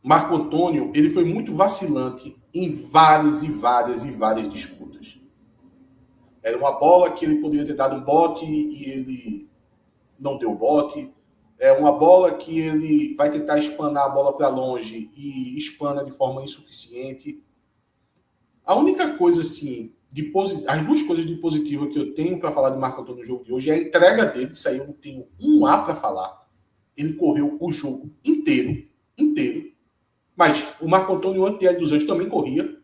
Marco Antônio ele foi muito vacilante em várias disputas. Era uma bola que ele poderia ter dado um bote e ele não deu bote. É uma bola que ele vai tentar espanar a bola para longe e espana de forma insuficiente. A única coisa, assim, as duas coisas de positivo que eu tenho para falar de Marco Antônio no jogo de hoje é a entrega dele. Isso aí eu não tenho um A para falar. Ele correu o jogo inteiro, Mas o Marco Antônio, antes de Hélio dos Anjos, também corria.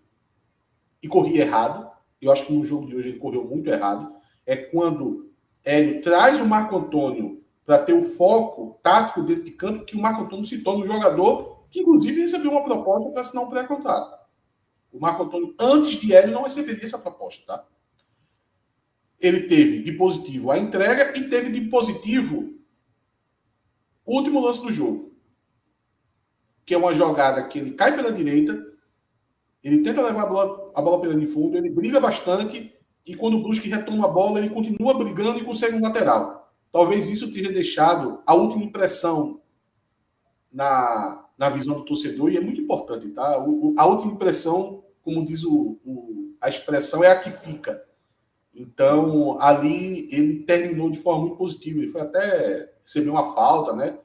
E corria errado. Eu acho que no jogo de hoje ele correu muito errado. É quando Hélio traz o Marco Antônio para ter o foco tático dentro de campo, que o Marco Antônio se torna um jogador que, inclusive, recebeu uma proposta para assinar um pré-contrato. O Marco Antônio, antes de Hélio, não receberia essa proposta, tá? Ele teve de positivo a entrega e teve de positivo o último lance do jogo, que é uma jogada que ele cai pela direita, ele tenta levar a bola pela linha de fundo, ele briga bastante e quando o Brusque retoma a bola, ele continua brigando e consegue um lateral. Talvez isso tenha deixado a última impressão na visão do torcedor, e é muito importante, tá? A última impressão, como diz a expressão, é a que fica. Então, ali ele terminou de forma muito positiva. Ele foi até receber uma falta, né?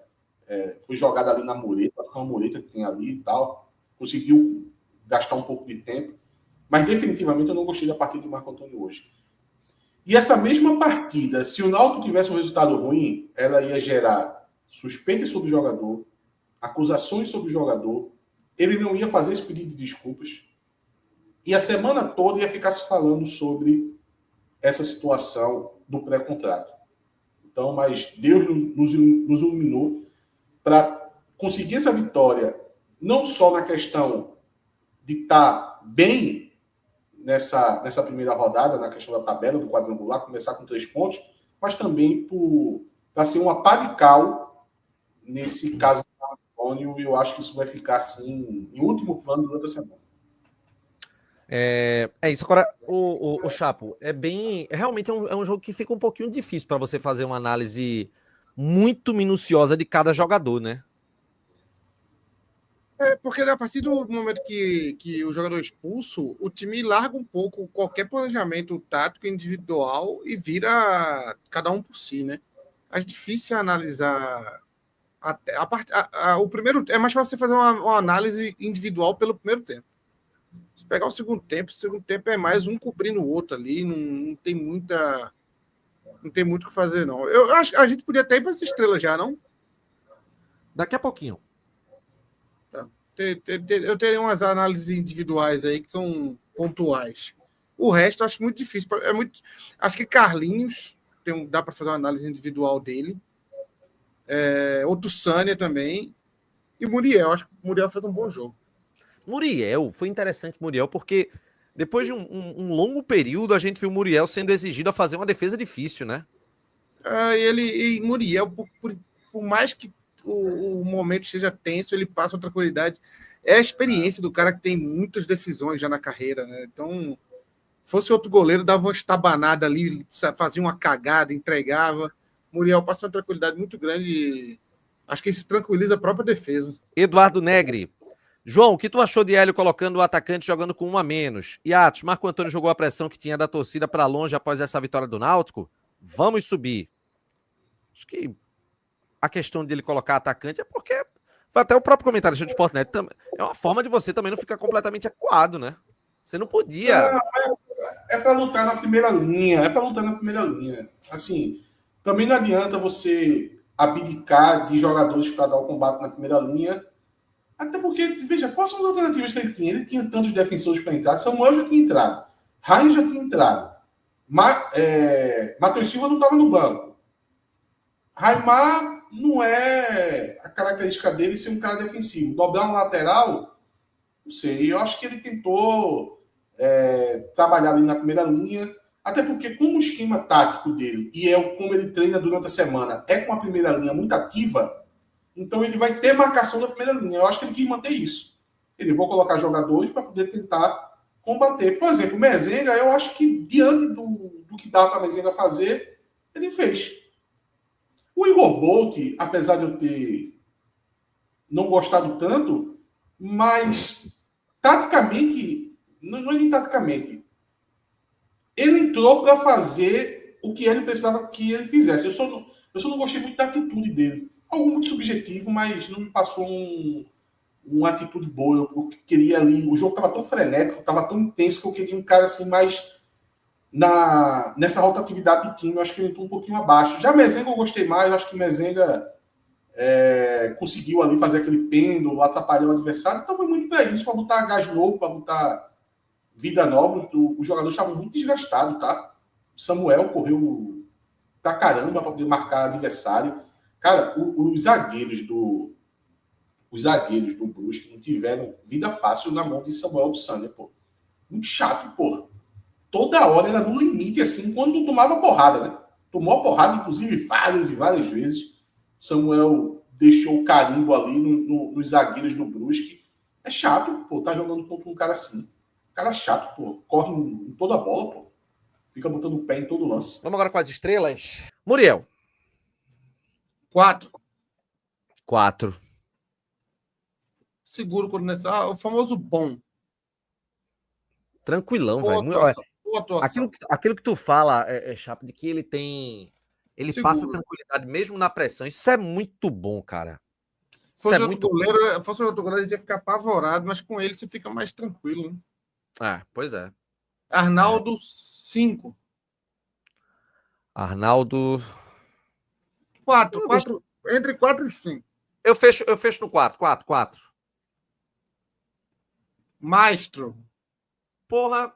Foi jogado ali na mureta, uma mureta que tem ali e tal. Conseguiu gastar um pouco de tempo. Mas, definitivamente, eu não gostei da partida do Marco Antônio hoje. E essa mesma partida, se o Náutico tivesse um resultado ruim, ela ia gerar suspeitas sobre o jogador, acusações sobre o jogador, ele não ia fazer esse pedido de desculpas, e a semana toda ia ficar se falando sobre essa situação do pré-contrato. Então, mas Deus nos iluminou para conseguir essa vitória, não só na questão de estar bem nessa primeira rodada, na questão da tabela do quadrangular, começar com 3 pontos, mas também para ser uma pá de cal nesse caso do Antônio, e eu acho que isso vai ficar assim em último plano durante a semana. É isso. Agora, o Chapo, realmente é um jogo que fica um pouquinho difícil para você fazer uma análise muito minuciosa de cada jogador, né? Porque a partir do momento que o jogador é expulso, o time larga um pouco qualquer planejamento tático individual e vira cada um por si, né? É difícil analisar o primeiro. É mais fácil você fazer uma análise individual pelo primeiro tempo. Se pegar o segundo tempo é mais um cobrindo o outro ali, não tem muito o que fazer, não. Eu acho que a gente podia até ir para as estrelas já, não? Daqui a pouquinho. Tá. Eu teria umas análises individuais aí que são pontuais. O resto eu acho muito difícil. Acho que Carlinhos dá para fazer uma análise individual dele. O Tussânia também. E Muriel. Acho que o Muriel fez um bom jogo. Muriel, foi interessante Muriel, porque depois de um longo período a gente viu o Muriel sendo exigido a fazer uma defesa difícil, né? E Muriel, por mais que o momento seja tenso, ele passa outra qualidade. É a experiência do cara que tem muitas decisões já na carreira, né? Então, fosse outro goleiro, dava uma estabanada ali, fazia uma cagada, entregava. Muriel passa uma tranquilidade muito grande e acho que isso tranquiliza a própria defesa. Eduardo Negri. João, o que tu achou de Hélio colocando o atacante jogando com 1 a menos? E Atos, Marco Antônio jogou a pressão que tinha da torcida para longe após essa vitória do Náutico? Vamos subir. Acho que a questão de ele colocar atacante é porque até o próprio comentário do Sport Net é uma forma de você também não ficar completamente acuado, né? Você não podia... É para lutar na primeira linha. Assim, também não adianta você abdicar de jogadores para dar o combate na primeira linha. Até porque, veja, quais são as alternativas que ele tinha? Ele tinha tantos defensores para entrar. Samuel já tinha entrado. Rain já tinha entrado. Matheus Silva não estava no banco. Raimar não é a característica dele ser um cara defensivo. Dobrar um lateral, não sei. Eu acho que ele tentou trabalhar ali na primeira linha. Até porque, como o esquema tático dele e como ele treina durante a semana é com a primeira linha muito ativa, então ele vai ter marcação da primeira linha. Eu acho que ele quis manter isso. Ele vai colocar jogadores para poder tentar combater. Por exemplo, o Mezenga, eu acho que diante do que dá para o Mezenga fazer, ele fez. O Igor Bolt, apesar de eu ter não gostado tanto, mas taticamente, não é nem taticamente, ele entrou para fazer o que ele pensava que ele fizesse. Eu só não gostei muito da atitude dele. Algo muito subjetivo, mas não me passou uma atitude boa. Eu queria ali... O jogo estava tão frenético, estava tão intenso que eu queria um cara assim mais nessa rotatividade do time. Eu acho que ele entrou um pouquinho abaixo. Já Mezenga eu gostei mais. Eu acho que Mezenga conseguiu ali fazer aquele pêndulo, atrapalhar o adversário. Então foi muito para isso, para botar gás novo, para botar vida nova. Os jogadores estavam muito desgastados, tá? Samuel correu pra caramba para poder marcar adversário. Cara, os zagueiros do Brusque não tiveram vida fácil na mão de Samuel do Sander, pô. Muito chato, porra. Toda hora era no limite, assim, quando não tomava porrada, né? Tomou a porrada, inclusive, várias e várias vezes. Samuel deixou o carimbo ali nos zagueiros do Brusque. É chato, pô, tá jogando contra um cara assim. Um cara chato, pô. Corre em toda a bola, pô. Fica botando o pé em todo lance. Vamos agora com as estrelas. Muriel. 4. 4. Seguro quando nessa. O famoso bom. Tranquilão, Boa velho. atuação. Boa atuação. Aquilo que tu fala, Chapo, de que ele tem. Ele Seguro. passa tranquilidade mesmo na pressão. Isso é muito bom, cara. Se fosse outro goleiro, a gente ia ficar apavorado, mas com ele você fica mais tranquilo. Né? Pois é. Arnaldo, 5. Arnaldo. 4. Entre 4 e 5. Eu fecho no 4. 4. Maestro. Porra.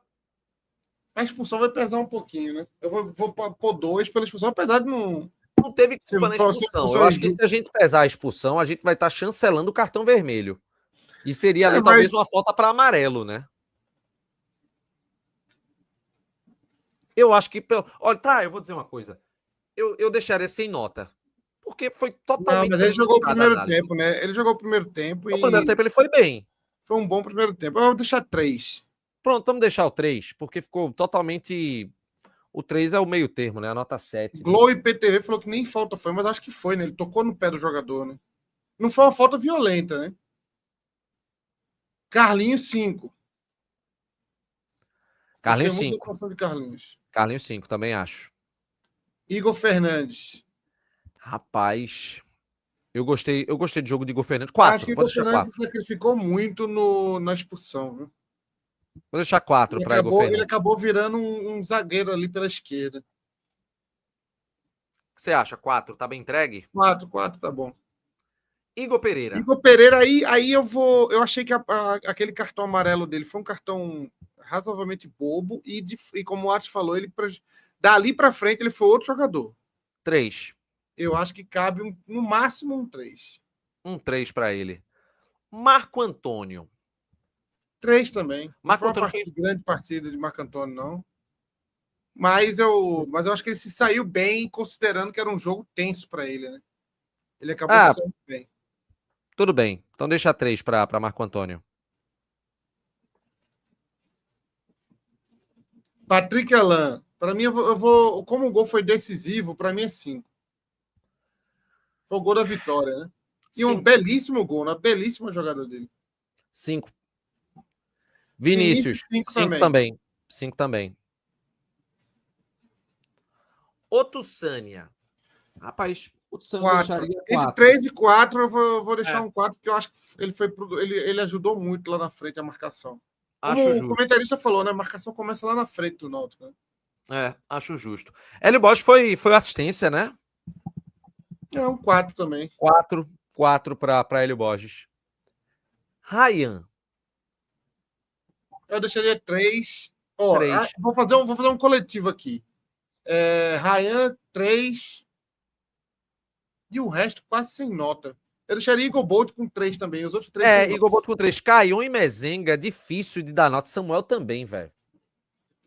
A expulsão vai pesar um pouquinho, né? Eu vou pôr 2 pela expulsão, apesar de não teve culpa na expulsão. Eu acho que se a gente pesar a expulsão, a gente vai estar chancelando o cartão vermelho. E seria ali talvez uma falta para amarelo, né? Eu acho que... Olha, eu vou dizer uma coisa. Eu deixaria sem nota. Porque foi totalmente... Não, mas ele jogou o primeiro tempo, né? Ele jogou o primeiro tempo e... O primeiro tempo ele foi bem. Foi um bom primeiro tempo. Eu vou deixar 3. Pronto, vamos deixar o 3, porque ficou totalmente... O 3 é o meio termo, né? A nota 7. Glow e PTV falou que nem falta foi, mas acho que foi, né? Ele tocou no pé do jogador, né? Não foi uma falta violenta, né? Carlinhos, 5. Carlinhos, 5. Carlinhos, 5, também acho. Igor Fernandes. Rapaz, eu gostei do jogo de Igor Fernandes. 4, acho que vou Igor deixar Fernandes 4. sacrificou muito na expulsão, viu? Vou deixar 4 para Igor Fernandes. Ele acabou virando um zagueiro ali pela esquerda. O que você acha? 4, tá bem entregue? 4, tá bom. Igor Pereira, aí eu achei que aquele cartão amarelo dele foi um cartão razoavelmente bobo e como o Atos falou, ele dali para frente ele foi outro jogador. 3. Eu acho que cabe no máximo um 3. Um 3 para ele. Marco Antônio. 3 também. Marco não foi uma grande partida de Marco Antônio, não. Mas eu acho que ele se saiu bem, considerando que era um jogo tenso para ele, né? Ele acabou se saindo bem. Tudo bem. Então deixa 3 para Marco Antônio. Patrick Alain. Para mim, eu vou. Como o gol foi decisivo, para mim é 5. Foi o gol da vitória, né? E 5. Um belíssimo gol, uma belíssima jogada dele. 5. Vinícius, 5 também. 5 também. Otussânia. Rapaz, Otussânia deixaria 4. Entre 3 e 4, eu vou deixar um 4, porque eu acho que ele ajudou muito lá na frente a marcação. Como o comentarista falou, né? A marcação começa lá na frente do Náutico, né? Acho justo. Hélio Bosch foi assistência, né? É um 4 também. 4 para Hélio Borges. Ryan. Eu deixaria 3. 3. Vou fazer um coletivo aqui. Ryan, 3. E o resto quase sem nota. Eu deixaria Igor Bolt com 3 também. Os outros 3. Igor Bolt com 3. Caion e Mezenga, difícil de dar nota. Samuel também, velho.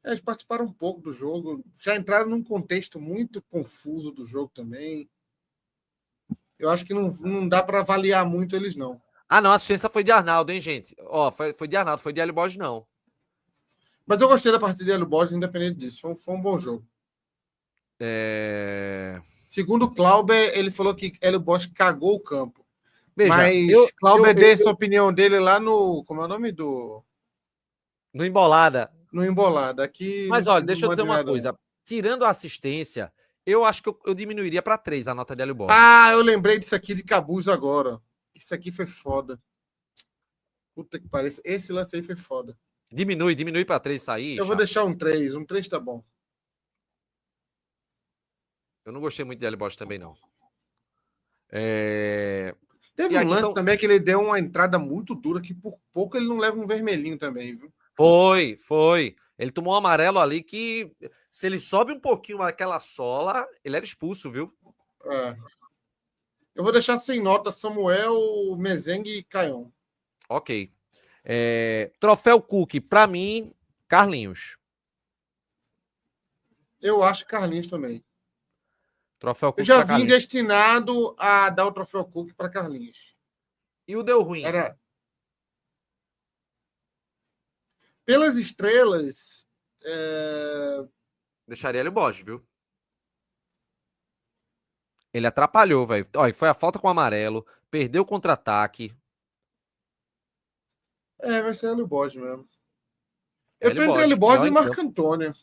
Eles participaram um pouco do jogo. Já entraram num contexto muito confuso do jogo também. Eu acho que não dá para avaliar muito eles, não. Não. A assistência foi de Arnaldo, hein, gente? Foi de Arnaldo, foi de Hélio Borges, não. Mas eu gostei da partida de Hélio Borges, independente disso. Foi um bom jogo. Segundo o Clauber, ele falou que Hélio Borges cagou o campo. Veja, mas Clauber deu essa opinião dele lá no... Como é o nome do... No Embolada. No Embolada. Aqui, mas olha, deixa eu dizer uma coisa. Tirando a assistência, eu acho que eu diminuiria para 3 a nota de Hélio Borges. Eu lembrei disso aqui de Cabuz agora. Isso aqui foi foda. Puta que pareça. Esse lance aí foi foda. Diminui para 3 sair. Eu vou deixar um 3. Um 3 tá bom. Eu não gostei muito de Hélio Borges também, não. Teve E um aí, lance então- também que ele deu uma entrada muito dura, que por pouco ele não leva um vermelhinho também, viu? Foi. Ele tomou um amarelo ali que, se ele sobe um pouquinho aquela sola, ele era expulso, viu? É. Eu vou deixar sem nota Samuel, Mezengue e Caion. Ok. Troféu Cook, pra mim, Carlinhos. Eu acho Carlinhos também. Troféu Eu Cook já pra vim Carlinhos. destinado a dar o troféu Cook para Carlinhos. E o deu ruim? Era pelas estrelas. Deixaria ele o Borges, viu? Ele atrapalhou, velho. Olha, foi a falta com o amarelo, perdeu o contra-ataque. Vai ser Hélio Borges mesmo. Eu tô Hélio entre Hélio Borges, Borges pior e em Marco campo. Antônio.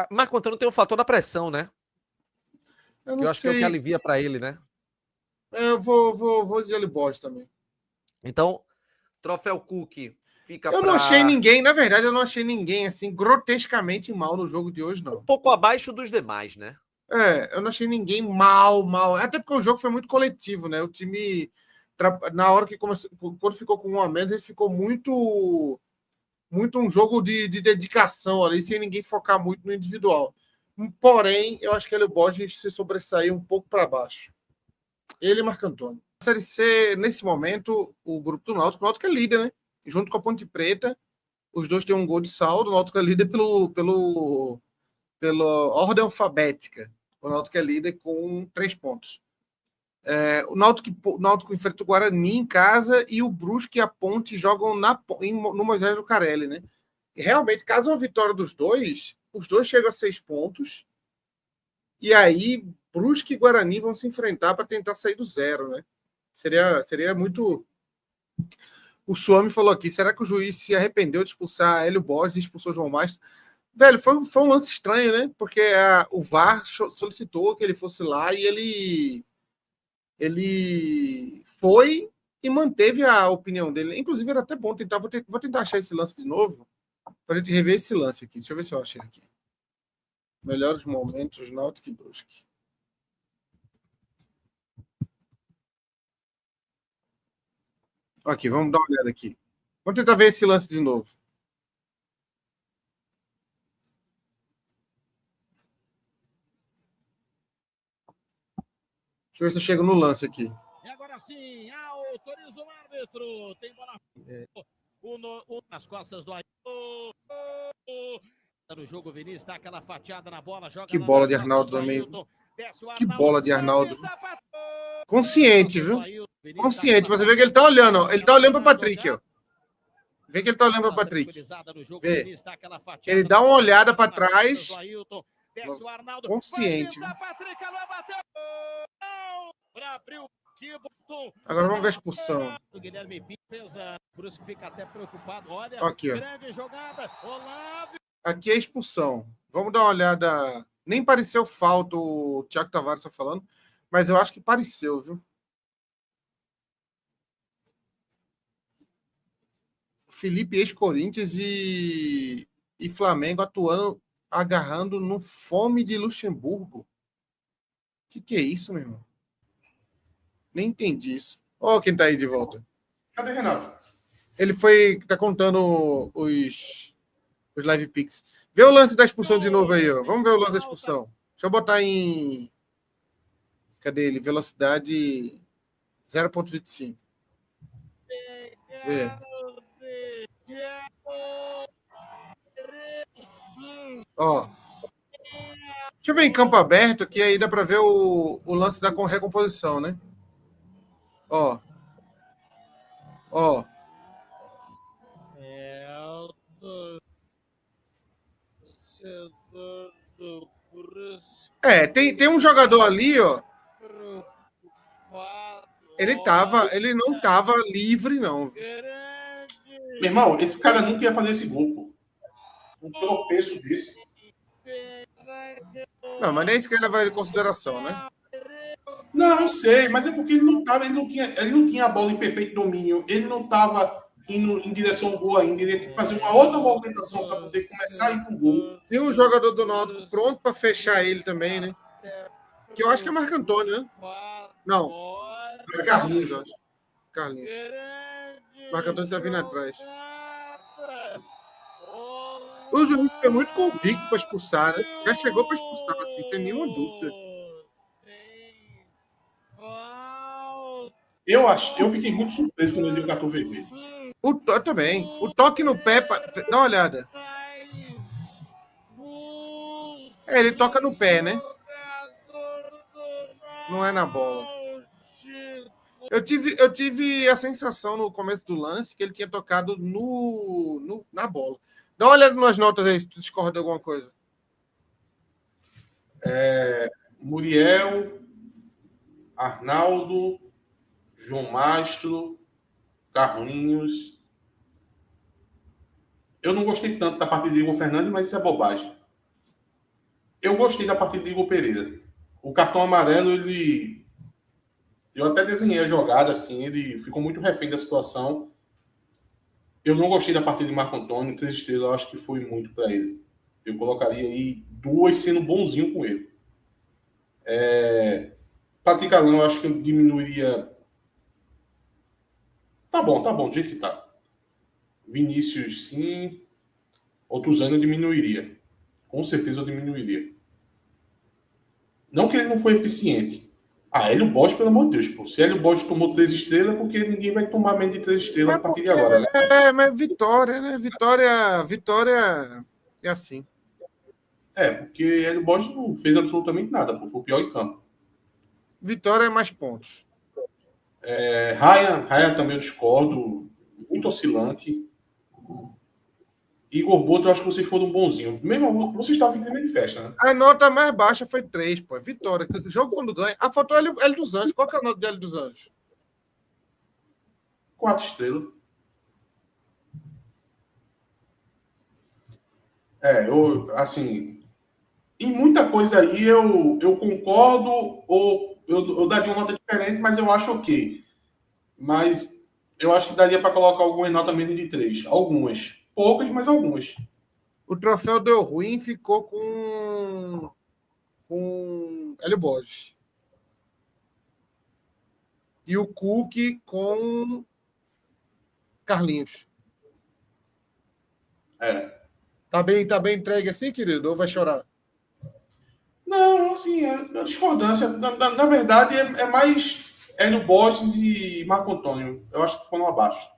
Marco Antônio tem o fator da pressão, né? Eu Que não eu acho que é o que sei. alivia pra ele, né? Eu vou de Hélio Borges também. Então, troféu Cook fica Eu pra... não achei ninguém, na verdade, eu não achei ninguém assim grotescamente mal no jogo de hoje, não. um pouco abaixo dos demais, né? Eu não achei ninguém mal. Até porque o jogo foi muito coletivo, né? O time, na hora que começou, quando ficou com 1 a menos, ele ficou muito um jogo de dedicação ali, sem ninguém focar muito no individual. Porém, eu acho que ele Borges se sobressaiu um pouco para baixo. Ele e Marco Antônio. A Série C, nesse momento, o grupo do Náutico, o Náutico é líder, né? Junto com a Ponte Preta, os dois têm um gol de saldo, o Náutico é líder pela ordem alfabética. O Náutico é líder com 3 pontos. O Náutico enfrenta o Guarani em casa e o Brusque e a Ponte jogam no Moisés Lucarelli, né? E realmente, caso uma vitória dos dois, os dois chegam a 6 pontos. E aí, Brusque e Guarani vão se enfrentar para tentar sair do 0, né? Seria muito... O Suami falou aqui, será que o juiz se arrependeu de expulsar Hélio Borges e expulsou João Maestro? Velho, foi um lance estranho, né? Porque o VAR solicitou que ele fosse lá e ele foi e manteve a opinião dele. Inclusive, era até bom tentar. Vou tentar achar esse lance de novo para a gente rever esse lance aqui. Deixa eu ver se eu achei aqui. Melhores momentos, Náutico e Brusque. Aqui, vamos dar uma olhada aqui. Vamos tentar ver esse lance de novo. Deixa eu ver se eu chego no lance aqui. E agora sim, autoriza o árbitro. Tem bola nas costas do Ailton. No jogo, Vinícius dá aquela fatiada na bola. Joga Que bola de Arnaldo também. Que bola de Arnaldo. Consciente, viu? Consciente. Você vê que ele tá olhando, ó. Ele tá olhando para Patrick, ó. Vê que ele tá olhando para Patrick. Vê. Ele dá uma olhada para trás. Consciente. Agora vamos ver a expulsão. O Guilherme Pisa, por isso que fica até preocupado. Olha, aqui, ó. grande jogada. Olavo. Aqui é a expulsão. Vamos dar uma olhada. Nem pareceu falta, o Thiago Tavares está falando, mas eu acho que pareceu, viu? Felipe, ex-Corinthians e Flamengo atuando, agarrando no Fome de Luxemburgo. O que é isso, meu irmão? Nem entendi isso. Ó, quem tá aí de volta. Cadê Renato? Ele tá contando os live picks. Vê o lance da expulsão de novo aí, ó. Vamos ver o lance da expulsão. Deixa eu botar em... Cadê ele? Velocidade 0.25. Vê. Ó. Deixa eu ver em campo aberto, que aí dá para ver o lance da recomposição, né? Ó. Tem um jogador ali, ó. Ele não tava livre, não. Meu irmão, esse cara nunca ia fazer esse gol, pô. Um tropeço desse. Não, mas nem isso que ele levar em consideração, né? Não, eu sei, mas é porque ele não tinha a bola em perfeito domínio, ele não estava indo em direção ao gol ainda, ele ia ter que fazer uma outra movimentação para poder começar a ir pro gol. Tem um jogador do Náutico pronto para fechar ele também, né? Que eu acho que é Marco Antônio, né? Não. É Carlinhos, eu acho. Carlinhos. Marco Antônio tá vindo atrás. O juiz foi muito convicto para expulsar, né? Já chegou para expulsar, assim, sem nenhuma dúvida. Eu fiquei muito surpreso quando ele deu o cartão vermelho. Também. O toque no pé, dá uma olhada. Ele toca no pé, né? Não é na bola. Eu tive a sensação no começo do lance que ele tinha tocado na bola. Dá uma olhada nas notas aí, se tu discorda de alguma coisa. Muriel, Arnaldo, João Mastro, Carlinhos. Eu não gostei tanto da partida de Igor Fernandes, mas isso é bobagem. Eu gostei da partida de Igor Pereira. O cartão amarelo, eu até desenhei a jogada, assim, ele ficou muito refém da situação. Eu não gostei da partida de Marco Antônio, 3 estrelas, eu acho que foi muito para ele. Eu colocaria aí 2 sendo bonzinho com ele. Patrick Alan, eu acho que eu diminuiria. Tá bom, do jeito que tá. Vinícius, sim. Outros anos eu diminuiria. Com certeza eu diminuiria. Não que ele não foi eficiente. Hélio Borges, pelo amor de Deus, pô. Se Hélio Borges tomou 3 estrelas, porque ninguém vai tomar menos de 3 estrelas a partir de agora, né? Mas vitória, né? Vitória é assim. Porque Hélio Borges não fez absolutamente nada, pô. Foi o pior em campo. Vitória é mais pontos. Ryan também eu discordo. Muito oscilante. Igor Boto, eu acho que vocês foram bonzinhos. Mesmo vocês estavam em clima de festa, né? A nota mais baixa foi 3, pô. Vitória. O jogo quando ganha. A foto é Hélio dos Anjos. Qual que é a nota de Hélio dos Anjos? 4 estrelas. Assim, em muita coisa aí eu concordo ou eu daria uma nota diferente, mas eu acho ok. Mas eu acho que daria para colocar algumas notas menos de 3. Algumas. Poucas, mas algumas. O troféu deu ruim, ficou com Hélio Borges. E o Cook com Carlinhos. Tá bem entregue assim, querido? Ou vai chorar? Não, assim, a discordância. Na verdade, é mais Hélio Borges e Marco Antônio. Eu acho que foram abaixo.